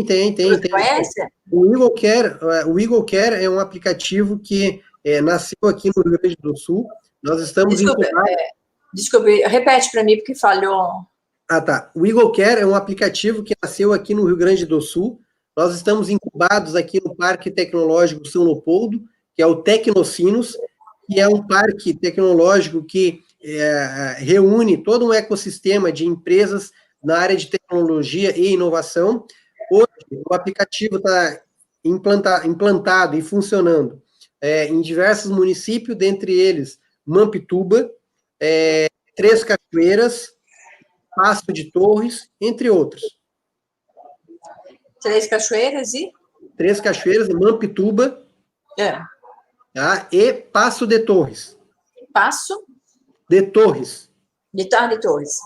Tem. Você conhece? O Eagle Care é um aplicativo que nasceu aqui no Rio Grande do Sul. Nós estamos Desculpe, repete para mim, porque falhou. Tá. O Eagle Care é um aplicativo que nasceu aqui no Rio Grande do Sul. Nós estamos incubados aqui no Parque Tecnológico São Leopoldo, que é o Tecnocinos, que é um parque tecnológico que reúne todo um ecossistema de empresas na área de tecnologia e inovação. Hoje, o aplicativo está implantado e funcionando em diversos municípios, dentre eles Mampituba, Três Cachoeiras, Passo de Torres, entre outros. Três Cachoeiras e? Três Cachoeiras, Mampituba, tá? E Passo de Torres. Passo? De Torres. De Torres.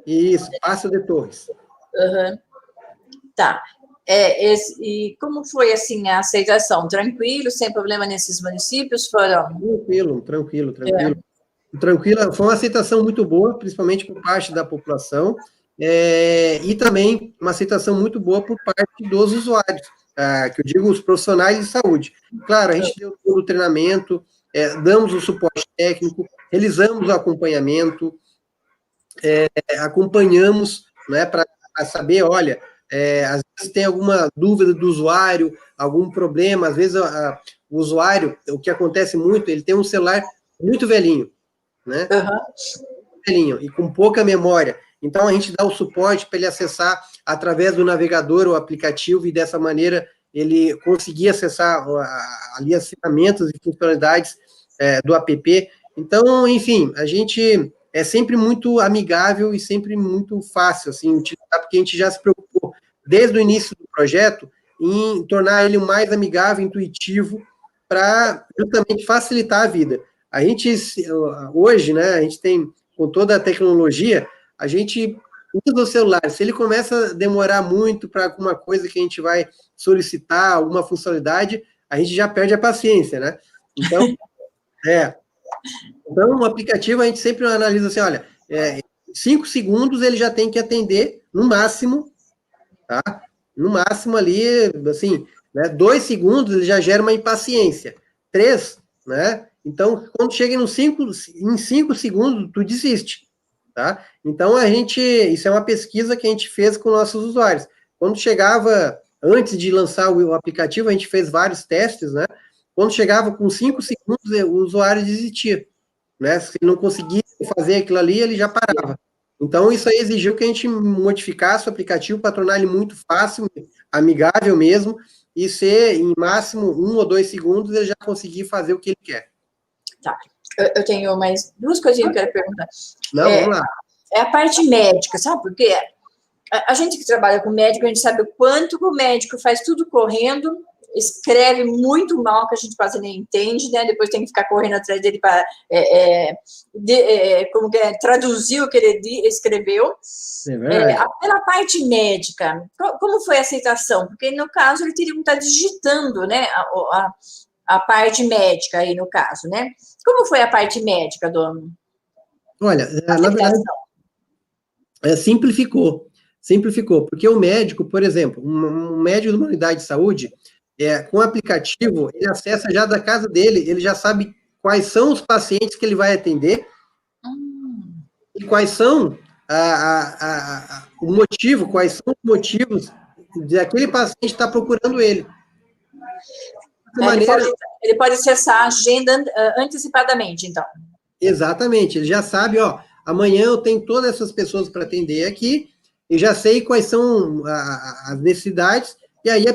Isso, Passo de Torres. Uhum. Tá. E como foi, assim, a aceitação? Tranquilo, sem problema nesses municípios? Foram? Tranquilo. Tranquila, foi uma aceitação muito boa, principalmente por parte da população, e também uma aceitação muito boa por parte dos usuários, que eu digo os profissionais de saúde. Claro, a gente deu todo o treinamento, damos o suporte técnico, realizamos o acompanhamento, acompanhamos, né, para saber, olha, às vezes tem alguma dúvida do usuário, algum problema, às vezes o usuário, o que acontece muito, ele tem um celular muito velhinho, né? Velhinho, e com pouca memória. Então, a gente dá o suporte para ele acessar através do navegador o aplicativo e, dessa maneira, ele conseguir acessar ali as ferramentas e funcionalidades do app. Então, enfim, a gente é sempre muito amigável e sempre muito fácil, assim, utilizar, porque a gente já se preocupou, desde o início do projeto, em tornar ele o mais amigável, intuitivo, para justamente facilitar a vida. A gente, hoje, né, a gente tem, com toda a tecnologia, a gente usa o celular. Se ele começa a demorar muito para alguma coisa que a gente vai solicitar, alguma funcionalidade, a gente já perde a paciência, né? Então, então o aplicativo a gente sempre analisa assim, olha, 5 segundos ele já tem que atender, no máximo, tá? No máximo ali, assim, né, 2 segundos ele já gera uma impaciência. 3, né? Então, quando chega em 5 segundos, tu desiste, tá? Então, isso é uma pesquisa que a gente fez com nossos usuários. Quando chegava, antes de lançar o aplicativo, a gente fez vários testes, né? Quando chegava com 5 segundos, o usuário desistia, né? Se ele não conseguia fazer aquilo ali, ele já parava. Então, isso aí exigiu que a gente modificasse o aplicativo para tornar ele muito fácil, amigável mesmo, e ser, em máximo, 1 ou 2 segundos, ele já conseguir fazer o que ele quer. Tá. Eu tenho mais 2 coisinhas que eu quero perguntar. Não, vamos lá. É a parte médica, sabe por quê? A gente que trabalha com médico, a gente sabe o quanto o médico faz tudo correndo, escreve muito mal, que a gente quase nem entende, né? Depois tem que ficar correndo atrás dele para traduzir o que ele escreveu. Pela parte médica, como foi a aceitação? Porque, no caso, ele teria que estar digitando, né, a parte médica aí, no caso, né? Como foi a parte médica, dono? Olha, na verdade, simplificou, porque o médico, por exemplo, um médico de uma unidade de saúde, com o aplicativo, ele acessa já da casa dele, ele já sabe quais são os pacientes que ele vai atender e quais são quais são os motivos de aquele paciente estar procurando ele. Ele pode acessar a agenda antecipadamente, então. Exatamente, ele já sabe, ó, amanhã eu tenho todas essas pessoas para atender aqui, e já sei quais são as necessidades, e aí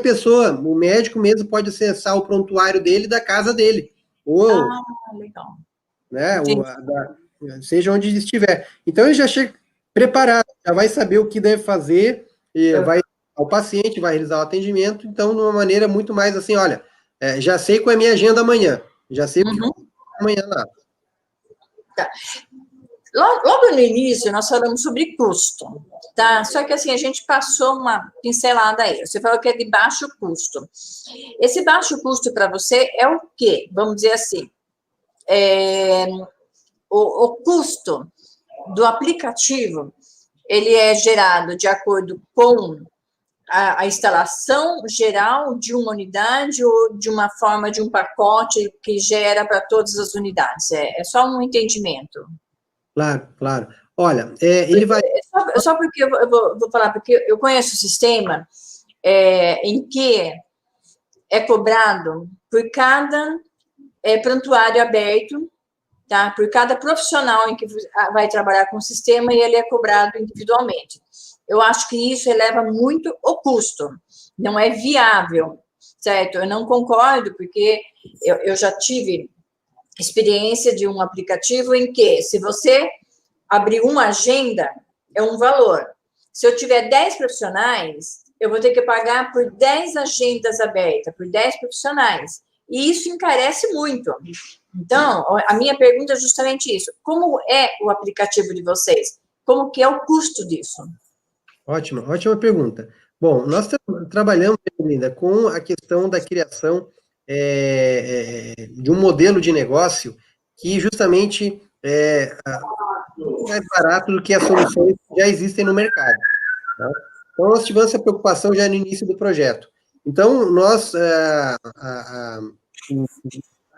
o médico mesmo pode acessar o prontuário dele da casa dele. Ou, legal. Né, seja onde ele estiver. Então, ele já chega preparado, já vai saber o que deve fazer, e vai ao paciente, vai realizar o atendimento, então, de uma maneira muito mais assim, olha, já sei qual é a minha agenda amanhã, já sei o que eu vou fazer amanhã lá. Tá. Logo no início, nós falamos sobre custo, tá? Só que, assim, a gente passou uma pincelada aí. Você falou que é de baixo custo. Esse baixo custo para você é o quê? Vamos dizer assim, o custo do aplicativo, ele é gerado de acordo com a instalação geral de uma unidade ou de uma forma de um pacote que gera para todas as unidades? É só um entendimento. Claro. Olha, ele vai... Só porque eu vou falar, porque eu conheço o sistema em que é cobrado por cada prontuário aberto, tá? Por cada profissional em que vai trabalhar com o sistema, e ele é cobrado individualmente. Eu acho que isso eleva muito o custo, não é viável, certo? Eu não concordo, porque eu já tive experiência de um aplicativo em que, se você abrir uma agenda, é um valor. Se eu tiver 10 profissionais, eu vou ter que pagar por 10 agendas abertas, por 10 profissionais. E isso encarece muito. Então, a minha pergunta é justamente isso. Como é o aplicativo de vocês? Como que é o custo disso? Ótima pergunta. Bom, nós trabalhamos, Linda, com a questão da criação de um modelo de negócio que justamente é mais barato do que as soluções que já existem no mercado. Tá? Então, nós tivemos essa preocupação já no início do projeto. Então,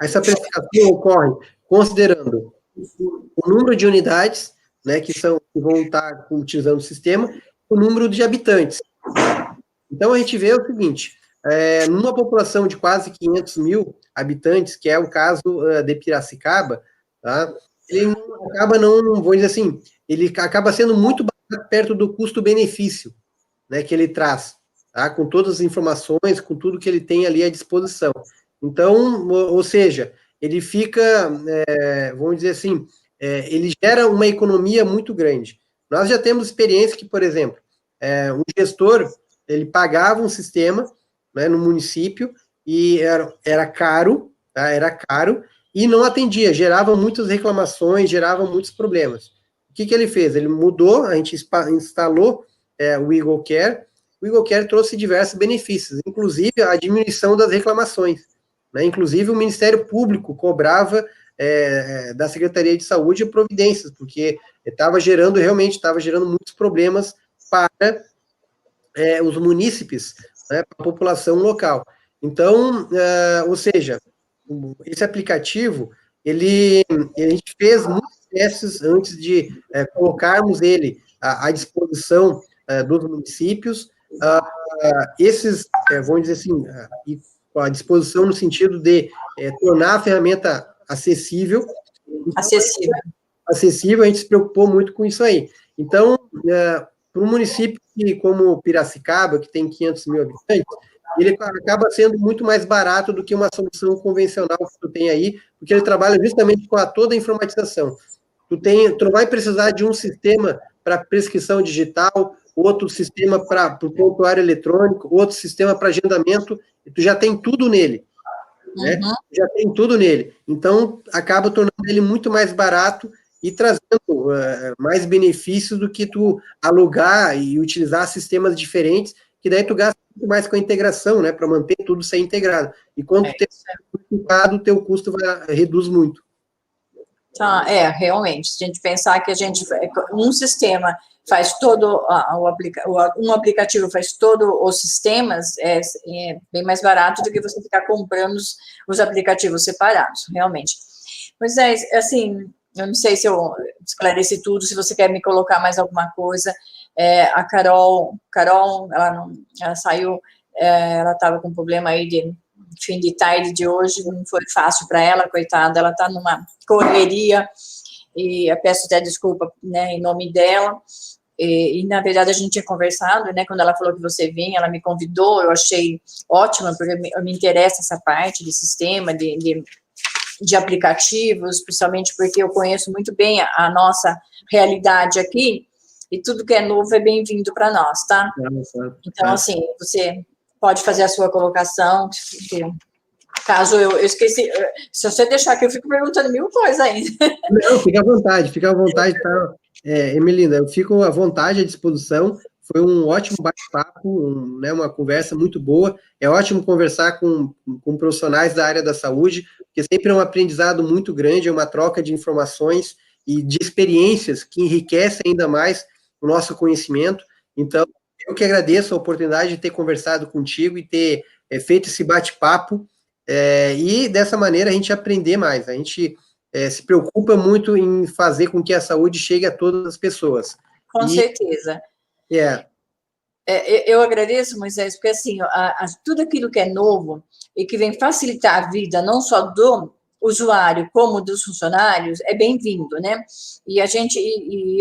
essa precificação ocorre considerando o número de unidades, né, que vão estar utilizando o sistema, o número de habitantes. Então, a gente vê o seguinte, numa população de quase 500 mil habitantes, que é o caso de Piracicaba, tá, ele vou dizer assim, ele acaba sendo muito perto do custo-benefício, né, que ele traz, tá, com todas as informações, com tudo que ele tem ali à disposição. Então, ou seja, ele fica, vamos dizer assim, ele gera uma economia muito grande. Nós já temos experiência que, por exemplo, um gestor, ele pagava um sistema, né, no município, e era caro, tá, e não atendia, gerava muitas reclamações, gerava muitos problemas. O que ele fez? Ele mudou, a gente instalou o Eagle Care. O Eagle Care trouxe diversos benefícios, inclusive a diminuição das reclamações. né? Inclusive, o Ministério Público cobrava da Secretaria de Saúde providências, porque estava gerando muitos problemas para os munícipes, né, para a população local. Então, ou seja, esse aplicativo, a gente fez muitos testes antes de colocarmos ele à disposição dos municípios. Vamos dizer assim, à disposição no sentido de tornar a ferramenta acessível. Acessível, a gente se preocupou muito com isso aí. Então, para um município como Piracicaba, que tem 500 mil habitantes, ele acaba sendo muito mais barato do que uma solução convencional que tu tem aí, porque ele trabalha justamente com toda a informatização. Tu não vai precisar de um sistema para prescrição digital, outro sistema para o prontuário eletrônico, outro sistema para agendamento, e tu já tem tudo nele. Né? Já tem tudo nele. Então, acaba tornando ele muito mais barato e trazendo mais benefícios do que tu alugar e utilizar sistemas diferentes, que daí tu gasta muito mais com a integração, né, para manter tudo ser integrado. E quando tu tem o teu custo reduz muito. Tá, realmente, se a gente pensar que um sistema faz todo, um aplicativo faz todos os sistemas, é bem mais barato do que você ficar comprando os aplicativos separados, realmente. Pois assim, eu não sei se eu esclareci tudo, se você quer me colocar mais alguma coisa. A Carol, ela saiu, ela estava com um problema aí de fim de tarde de hoje, não foi fácil para ela, coitada, ela está numa correria, e eu peço até desculpa, né, em nome dela, e na verdade a gente tinha conversado, né, quando ela falou que você vinha, ela me convidou, eu achei ótima, porque me interessa essa parte de sistema, de aplicativos, principalmente porque eu conheço muito bem a nossa realidade aqui, e tudo que é novo é bem-vindo para nós, tá? Então, assim, você pode fazer a sua colocação, caso eu esqueci, se você deixar aqui, eu fico perguntando mil coisas ainda. Não, fica à vontade, tá? Emelina, eu fico à vontade, à disposição, foi um ótimo bate-papo, né, uma conversa muito boa, é ótimo conversar com profissionais da área da saúde, porque sempre é um aprendizado muito grande, é uma troca de informações e de experiências que enriquecem ainda mais o nosso conhecimento. Então, eu que agradeço a oportunidade de ter conversado contigo e ter feito esse bate-papo, e dessa maneira a gente aprender mais, a gente se preocupa muito em fazer com que a saúde chegue a todas as pessoas. Com certeza. Eu agradeço, Moisés, porque assim, tudo aquilo que é novo e que vem facilitar a vida, não só do usuário como dos funcionários, é bem-vindo, né? E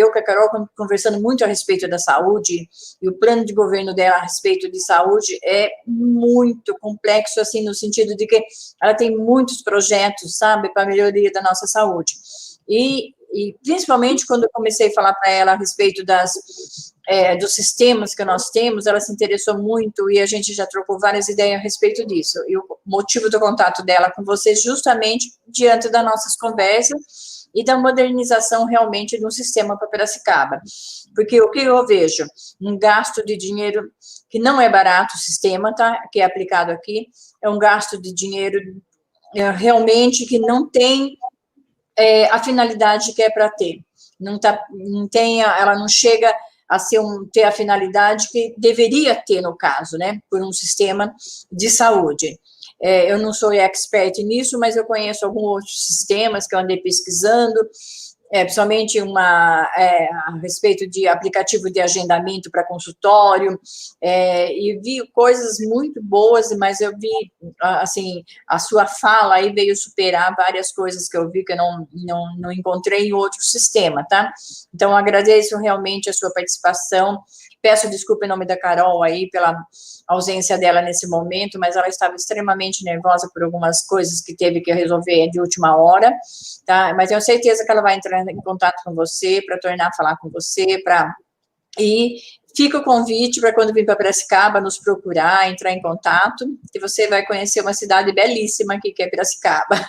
eu com a Carol, conversando muito a respeito da saúde, e o plano de governo dela a respeito de saúde é muito complexo, assim, no sentido de que ela tem muitos projetos, sabe, para a melhoria da nossa saúde. E principalmente quando eu comecei a falar para ela a respeito dos sistemas que nós temos, ela se interessou muito e a gente já trocou várias ideias a respeito disso. E o motivo do contato dela com vocês justamente diante das nossas conversas e da modernização realmente de um sistema para Piracicaba. Porque o que eu vejo? Um gasto de dinheiro que não é barato o sistema, tá? Que é aplicado aqui, é um gasto de dinheiro realmente que não tem a finalidade que é para ter. Ela não chega a ter a finalidade que deveria ter, no caso, né, por um sistema de saúde. Eu não sou expert nisso, mas eu conheço alguns outros sistemas que eu andei pesquisando, principalmente a respeito de aplicativo de agendamento para consultório, e vi coisas muito boas, mas eu vi, assim, a sua fala aí veio superar várias coisas que eu vi que eu não encontrei em outro sistema, tá? Então, agradeço realmente a sua participação, peço desculpa em nome da Carol aí pela ausência dela nesse momento, mas ela estava extremamente nervosa por algumas coisas que teve que resolver de última hora, tá? Mas tenho certeza que ela vai entrar em contato com você, para tornar a falar com você, e fica o convite para quando vir para Piracicaba, nos procurar, entrar em contato, e você vai conhecer uma cidade belíssima aqui, que é Piracicaba.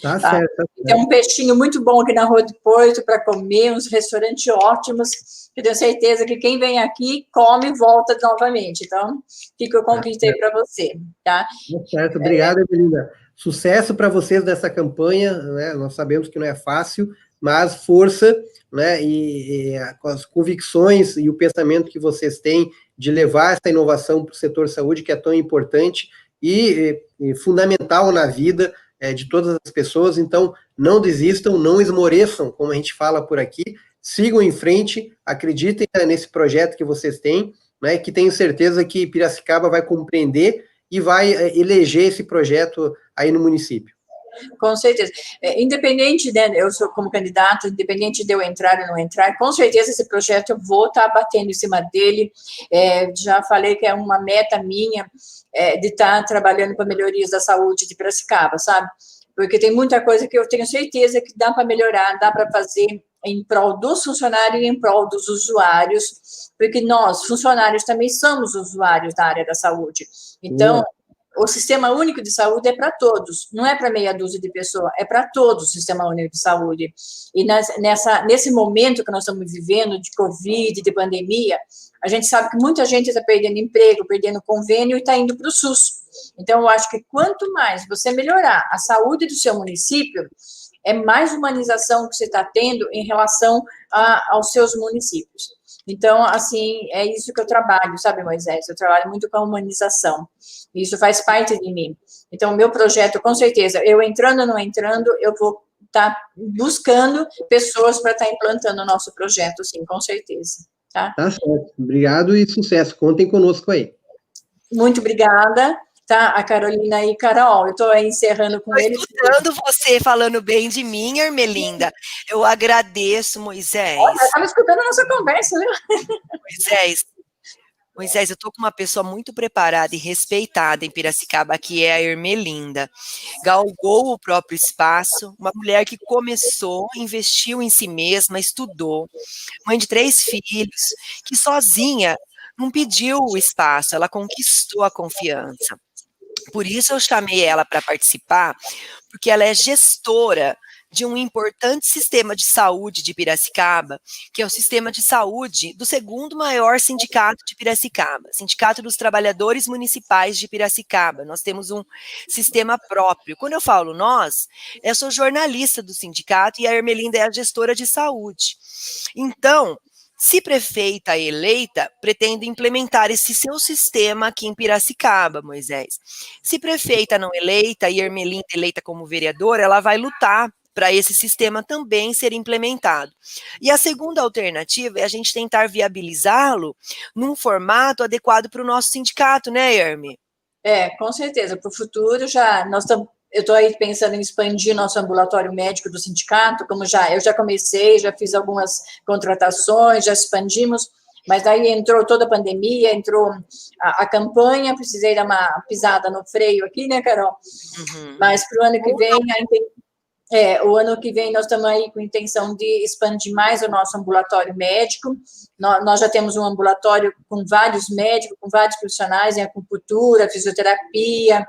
Tá certo. Tem um peixinho muito bom aqui na Rua do Porto para comer, uns restaurantes ótimos, que eu tenho certeza que quem vem aqui come e volta novamente. Então, fica o convite aí para você, tá? Certo, obrigado, Emelina. Sucesso para vocês nessa campanha, né? Nós sabemos que não é fácil, mas força, né? E com as convicções e o pensamento que vocês têm de levar essa inovação para o setor saúde, que é tão importante e fundamental na vida de todas as pessoas. Então, não desistam, não esmoreçam, como a gente fala por aqui, sigam em frente, acreditem nesse projeto que vocês têm, né? Que tenho certeza que Piracicaba vai compreender e vai eleger esse projeto aí no município. Com certeza. Independente, né, eu sou como candidato, independente de eu entrar ou não entrar, com certeza esse projeto eu vou estar batendo em cima dele. Já falei que é uma meta minha de estar trabalhando para melhorias da saúde de Piracicaba, sabe? Porque tem muita coisa que eu tenho certeza que dá para melhorar, dá para fazer em prol dos funcionários e em prol dos usuários, porque nós, funcionários, também somos usuários da área da saúde. Então, o Sistema Único de Saúde é para todos, não é para meia dúzia de pessoas, é para todos o Sistema Único de Saúde. E nesse momento que nós estamos vivendo, de Covid, de pandemia, a gente sabe que muita gente está perdendo emprego, perdendo convênio e está indo para o SUS. Então, eu acho que quanto mais você melhorar a saúde do seu município, é mais humanização que você está tendo em relação aos seus municípios. Então, assim, é isso que eu trabalho, sabe, Moisés? Eu trabalho muito com a humanização. Isso faz parte de mim. Então, o meu projeto, com certeza, eu entrando ou não entrando, eu vou estar buscando pessoas para estar implantando o nosso projeto, sim, com certeza. Tá? Tá certo. Obrigado e sucesso. Contem conosco aí. Muito obrigada. Tá, a Carolina e Carol, eu estou encerrando com eles. Escutando você falando bem de mim, Ermelinda, eu agradeço, Moisés. Olha, eu estava escutando a nossa conversa, viu? Moisés, eu estou com uma pessoa muito preparada e respeitada em Piracicaba, que é a Ermelinda. Galgou o próprio espaço, uma mulher que começou, investiu em si mesma, estudou, mãe de 3 filhos, que sozinha não pediu o espaço, ela conquistou a confiança. Por isso eu chamei ela para participar, porque ela é gestora de um importante sistema de saúde de Piracicaba, que é o sistema de saúde do 2º maior sindicato de Piracicaba, Sindicato dos Trabalhadores Municipais de Piracicaba. Nós temos um sistema próprio. Quando eu falo nós, eu sou jornalista do sindicato e a Ermelinda é a gestora de saúde. Então, se prefeita eleita, pretende implementar esse seu sistema aqui em Piracicaba, Moisés. Se prefeita não eleita e Ermelinda eleita como vereadora, ela vai lutar para esse sistema também ser implementado. E a segunda alternativa é a gente tentar viabilizá-lo num formato adequado para o nosso sindicato, né, Erme? Com certeza. Para o futuro, eu estou aí pensando em expandir nosso ambulatório médico do sindicato, como eu já comecei, já fiz algumas contratações, já expandimos, mas daí entrou toda a pandemia, entrou a campanha, precisei dar uma pisada no freio aqui, né, Carol? Uhum. Mas para o ano que vem, o ano que vem nós estamos aí com a intenção de expandir mais o nosso ambulatório médico. Nós já temos um ambulatório com vários médicos, com vários profissionais em acupuntura, fisioterapia,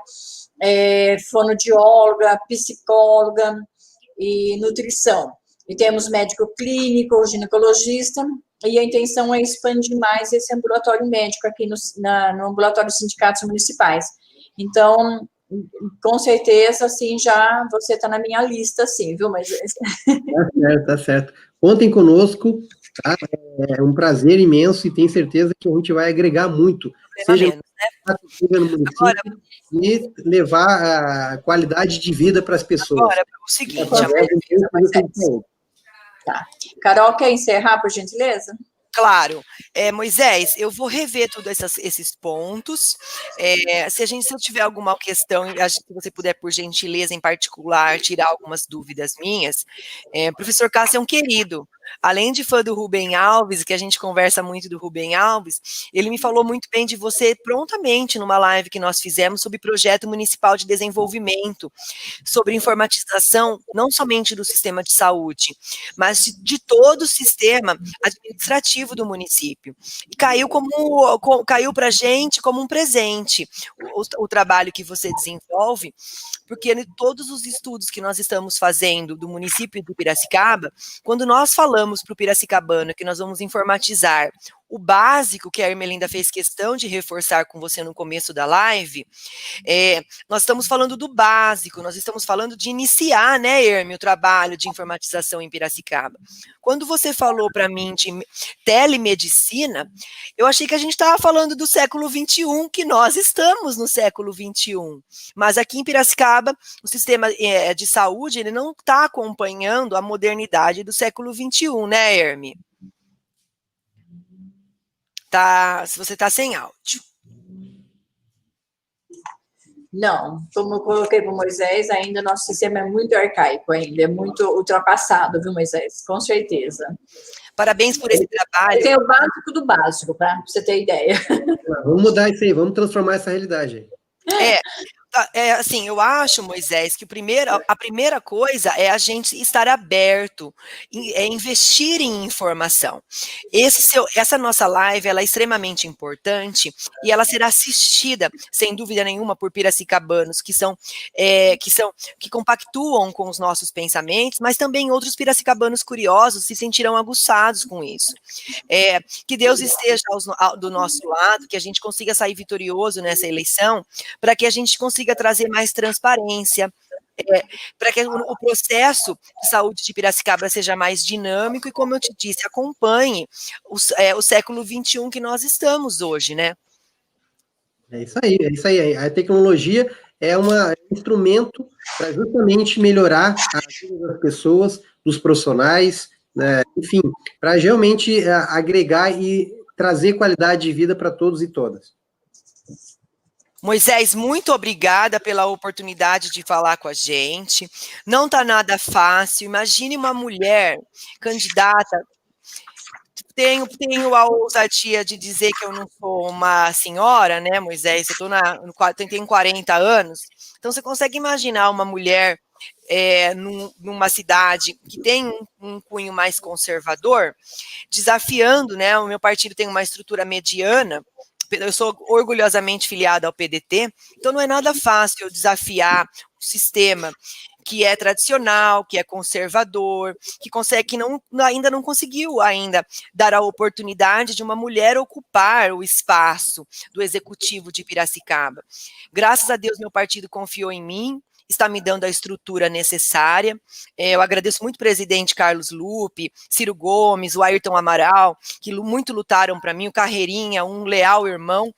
fonoaudióloga, psicóloga e nutrição. E temos médico clínico, ginecologista, e a intenção é expandir mais esse ambulatório médico aqui no ambulatório dos sindicatos municipais. Então, com certeza, assim, já você está na minha lista, assim, viu? Mas... Tá certo. Contem conosco, tá? É um prazer imenso e tenho certeza que a gente vai agregar muito, seja no município, agora, e levar a qualidade de vida para as pessoas. Agora, o seguinte, tá. Carol, quer encerrar, por gentileza? Claro. Moisés, eu vou rever todos esses pontos. Se eu tiver alguma questão, acho que você puder, por gentileza, em particular, tirar algumas dúvidas minhas. Professor Cássio é um querido. Além de fã do Rubem Alves, que a gente conversa muito do Rubem Alves, ele me falou muito bem de você prontamente numa live que nós fizemos sobre projeto municipal de desenvolvimento, sobre informatização, não somente do sistema de saúde, mas de todo o sistema administrativo do município. E caiu para a gente como um presente o trabalho que você desenvolve, porque todos os estudos que nós estamos fazendo do município de Piracicaba, quando nós falamos para o piracicabano que nós vamos informatizar o básico que a Ermelinda fez questão de reforçar com você no começo da live, nós estamos falando do básico, nós estamos falando de iniciar, né, Herme, o trabalho de informatização em Piracicaba. Quando você falou para mim de telemedicina, eu achei que a gente estava falando do século XXI, que nós estamos no século XXI, mas aqui em Piracicaba, o sistema de saúde, ele não está acompanhando a modernidade do século XXI, né, Herme? Se você está sem áudio. Não, como eu coloquei para o Moisés, ainda nosso sistema é muito arcaico, ainda é muito ultrapassado, viu, Moisés? Com certeza. Parabéns por esse trabalho. Tem o básico do básico, para você ter ideia. Vamos mudar isso aí, vamos transformar essa realidade aí. Assim, eu acho, Moisés, que a primeira coisa é a gente estar aberto, investir em informação. Essa nossa live, ela é extremamente importante e ela será assistida, sem dúvida nenhuma, por piracicabanos que compactuam com os nossos pensamentos, mas também outros piracicabanos curiosos se sentirão aguçados com isso. Que Deus esteja do nosso lado, que a gente consiga sair vitorioso nessa eleição, para que a gente consiga trazer mais transparência, para que o processo de saúde de Piracicaba seja mais dinâmico e, como eu te disse, acompanhe o século XXI que nós estamos hoje, né? É isso aí. A tecnologia é um instrumento para justamente melhorar a vida das pessoas, dos profissionais, né? Enfim, para realmente agregar e trazer qualidade de vida para todos e todas. Moisés, muito obrigada pela oportunidade de falar com a gente. Não está nada fácil. Imagine uma mulher candidata. Tenho a ousadia de dizer que eu não sou uma senhora, né, Moisés? Eu tenho 40 anos. Então, você consegue imaginar uma mulher numa cidade que tem um cunho mais conservador, desafiando, né? O meu partido tem uma estrutura mediana. Eu sou orgulhosamente filiada ao PDT, então não é nada fácil eu desafiar o sistema que é tradicional, que é conservador, que ainda não conseguiu dar a oportunidade de uma mulher ocupar o espaço do executivo de Piracicaba. Graças a Deus, meu partido confiou em mim, está me dando a estrutura necessária. Eu agradeço muito o presidente Carlos Lupe, Ciro Gomes, o Ayrton Amaral, que muito lutaram para mim, o Carreirinha, um leal irmão,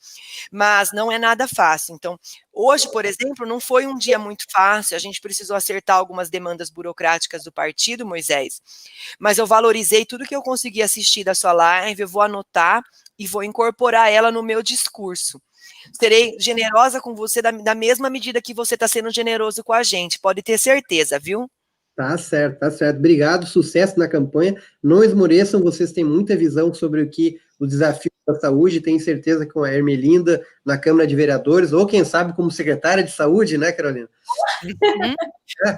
mas não é nada fácil. Então, hoje, por exemplo, não foi um dia muito fácil, a gente precisou acertar algumas demandas burocráticas do partido, Moisés, mas eu valorizei tudo que eu consegui assistir da sua live, eu vou anotar e vou incorporar ela no meu discurso. Serei generosa com você da mesma medida que você está sendo generoso com a gente, pode ter certeza, viu? Tá certo. Obrigado, sucesso na campanha. Não esmoreçam, vocês têm muita visão sobre o desafio da saúde, tenho certeza que com a Ermelinda na Câmara de Vereadores, ou quem sabe como secretária de saúde, né, Carolina?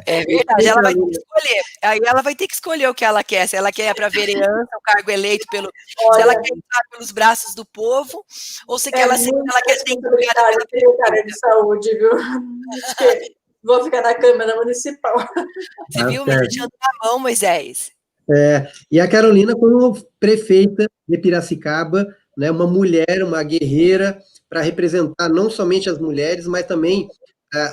É verdade, ela vai ter que escolher. Aí ela vai ter que escolher o que ela quer. Se ela quer para vereança, o cargo eleito se ela quer entrar pelos braços do povo, ou se ela quer ser secretária de saúde, viu? Acho que vou ficar na Câmara Municipal. Você viu? Me deixando na mão, Moisés. E a Carolina, como prefeita de Piracicaba, né, uma mulher, uma guerreira, para representar não somente as mulheres, mas também,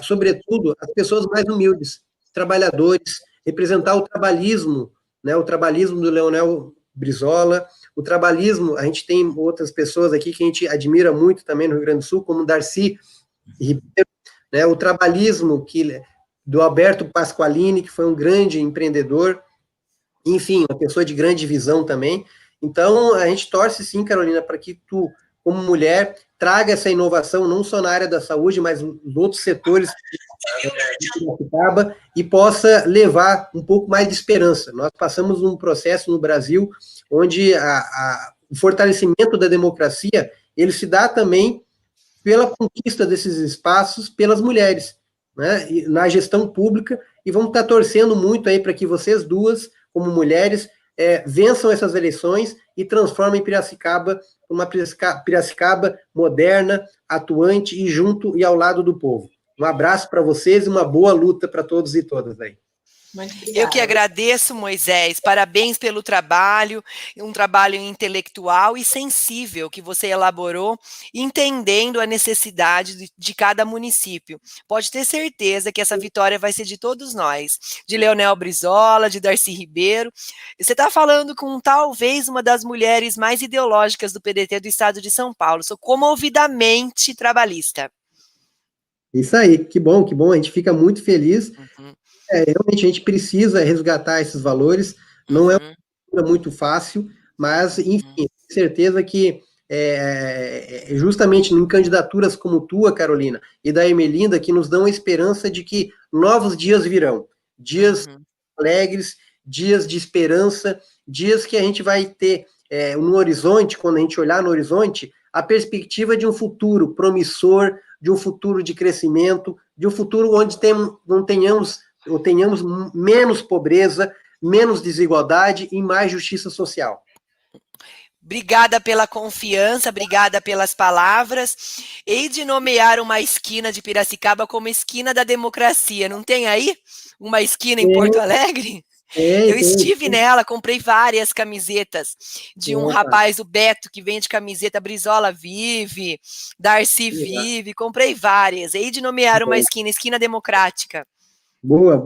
sobretudo, as pessoas mais humildes, trabalhadores, representar o trabalhismo, né, o trabalhismo do Leonel Brizola, o trabalhismo, a gente tem outras pessoas aqui que a gente admira muito também no Rio Grande do Sul, como Darcy Ribeiro, né, o trabalhismo do Alberto Pasqualini, que foi um grande empreendedor, enfim, uma pessoa de grande visão também. Então, a gente torce sim, Carolina, para que tu, como mulher, traga essa inovação, não só na área da saúde, mas nos outros setores de Piracicaba, e possa levar um pouco mais de esperança. Nós passamos um processo no Brasil onde o fortalecimento da democracia, ele se dá também pela conquista desses espaços pelas mulheres, né, na gestão pública, e vamos estar torcendo muito aí para que vocês duas, como mulheres, vençam essas eleições e transformem Piracicaba uma Piracicaba moderna, atuante e junto e ao lado do povo. Um abraço para vocês e uma boa luta para todos e todas aí. Muito obrigada. Eu que agradeço, Moisés. Parabéns pelo trabalho, um trabalho intelectual e sensível que você elaborou, entendendo a necessidade de cada município. Pode ter certeza que essa vitória vai ser de todos nós, de Leonel Brizola, de Darcy Ribeiro. Você está falando com talvez uma das mulheres mais ideológicas do PDT do estado de São Paulo. Sou comovidamente trabalhista. Isso aí, que bom, a gente fica muito feliz. Uhum. Realmente a gente precisa resgatar esses valores, não é uma coisa muito fácil, mas, enfim, tenho certeza que justamente em candidaturas como tua, Carolina, e da Emelinda, que nos dão a esperança de que novos dias virão, dias alegres, dias de esperança, dias que a gente vai ter no horizonte, quando a gente olhar no horizonte, a perspectiva de um futuro promissor, de um futuro de crescimento, de um futuro onde não tenhamos menos pobreza, menos desigualdade e mais justiça social. Obrigada pela confiança, obrigada pelas palavras. Hei de nomear uma esquina de Piracicaba como esquina da democracia. Não tem aí uma esquina em Porto Alegre? Eu estive nela, comprei várias camisetas de um rapaz, o Beto, que vende camiseta Brizola Vive, Darcy Vive, comprei várias. Hei de nomear uma esquina democrática. Boa.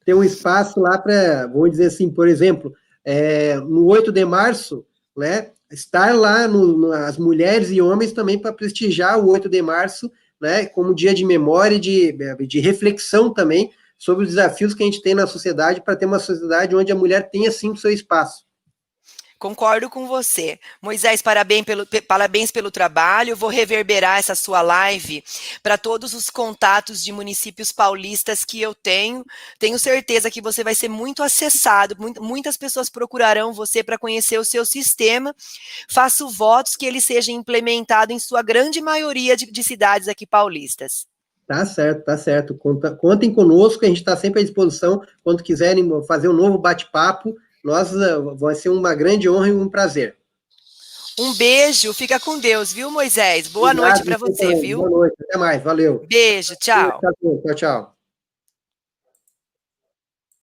Tem um espaço lá para, vamos dizer assim, por exemplo, no 8 de março, né, estar lá as mulheres e homens também para prestigiar o 8 de março, né, como dia de memória e de reflexão também sobre os desafios que a gente tem na sociedade para ter uma sociedade onde a mulher tenha, sim, o seu espaço. Concordo com você. Moisés, parabéns pelo trabalho. Vou reverberar essa sua live para todos os contatos de municípios paulistas que eu tenho. Tenho certeza que você vai ser muito acessado. Muitas pessoas procurarão você para conhecer o seu sistema. Faço votos que ele seja implementado em sua grande maioria de cidades aqui paulistas. Tá certo. Contem conosco, a gente está sempre à disposição. Quando quiserem fazer um novo bate-papo, vai ser uma grande honra e um prazer. Um beijo, fica com Deus, viu, Moisés? Boa noite para você, viu? Boa noite, até mais, valeu. Beijo, tchau. Tchau.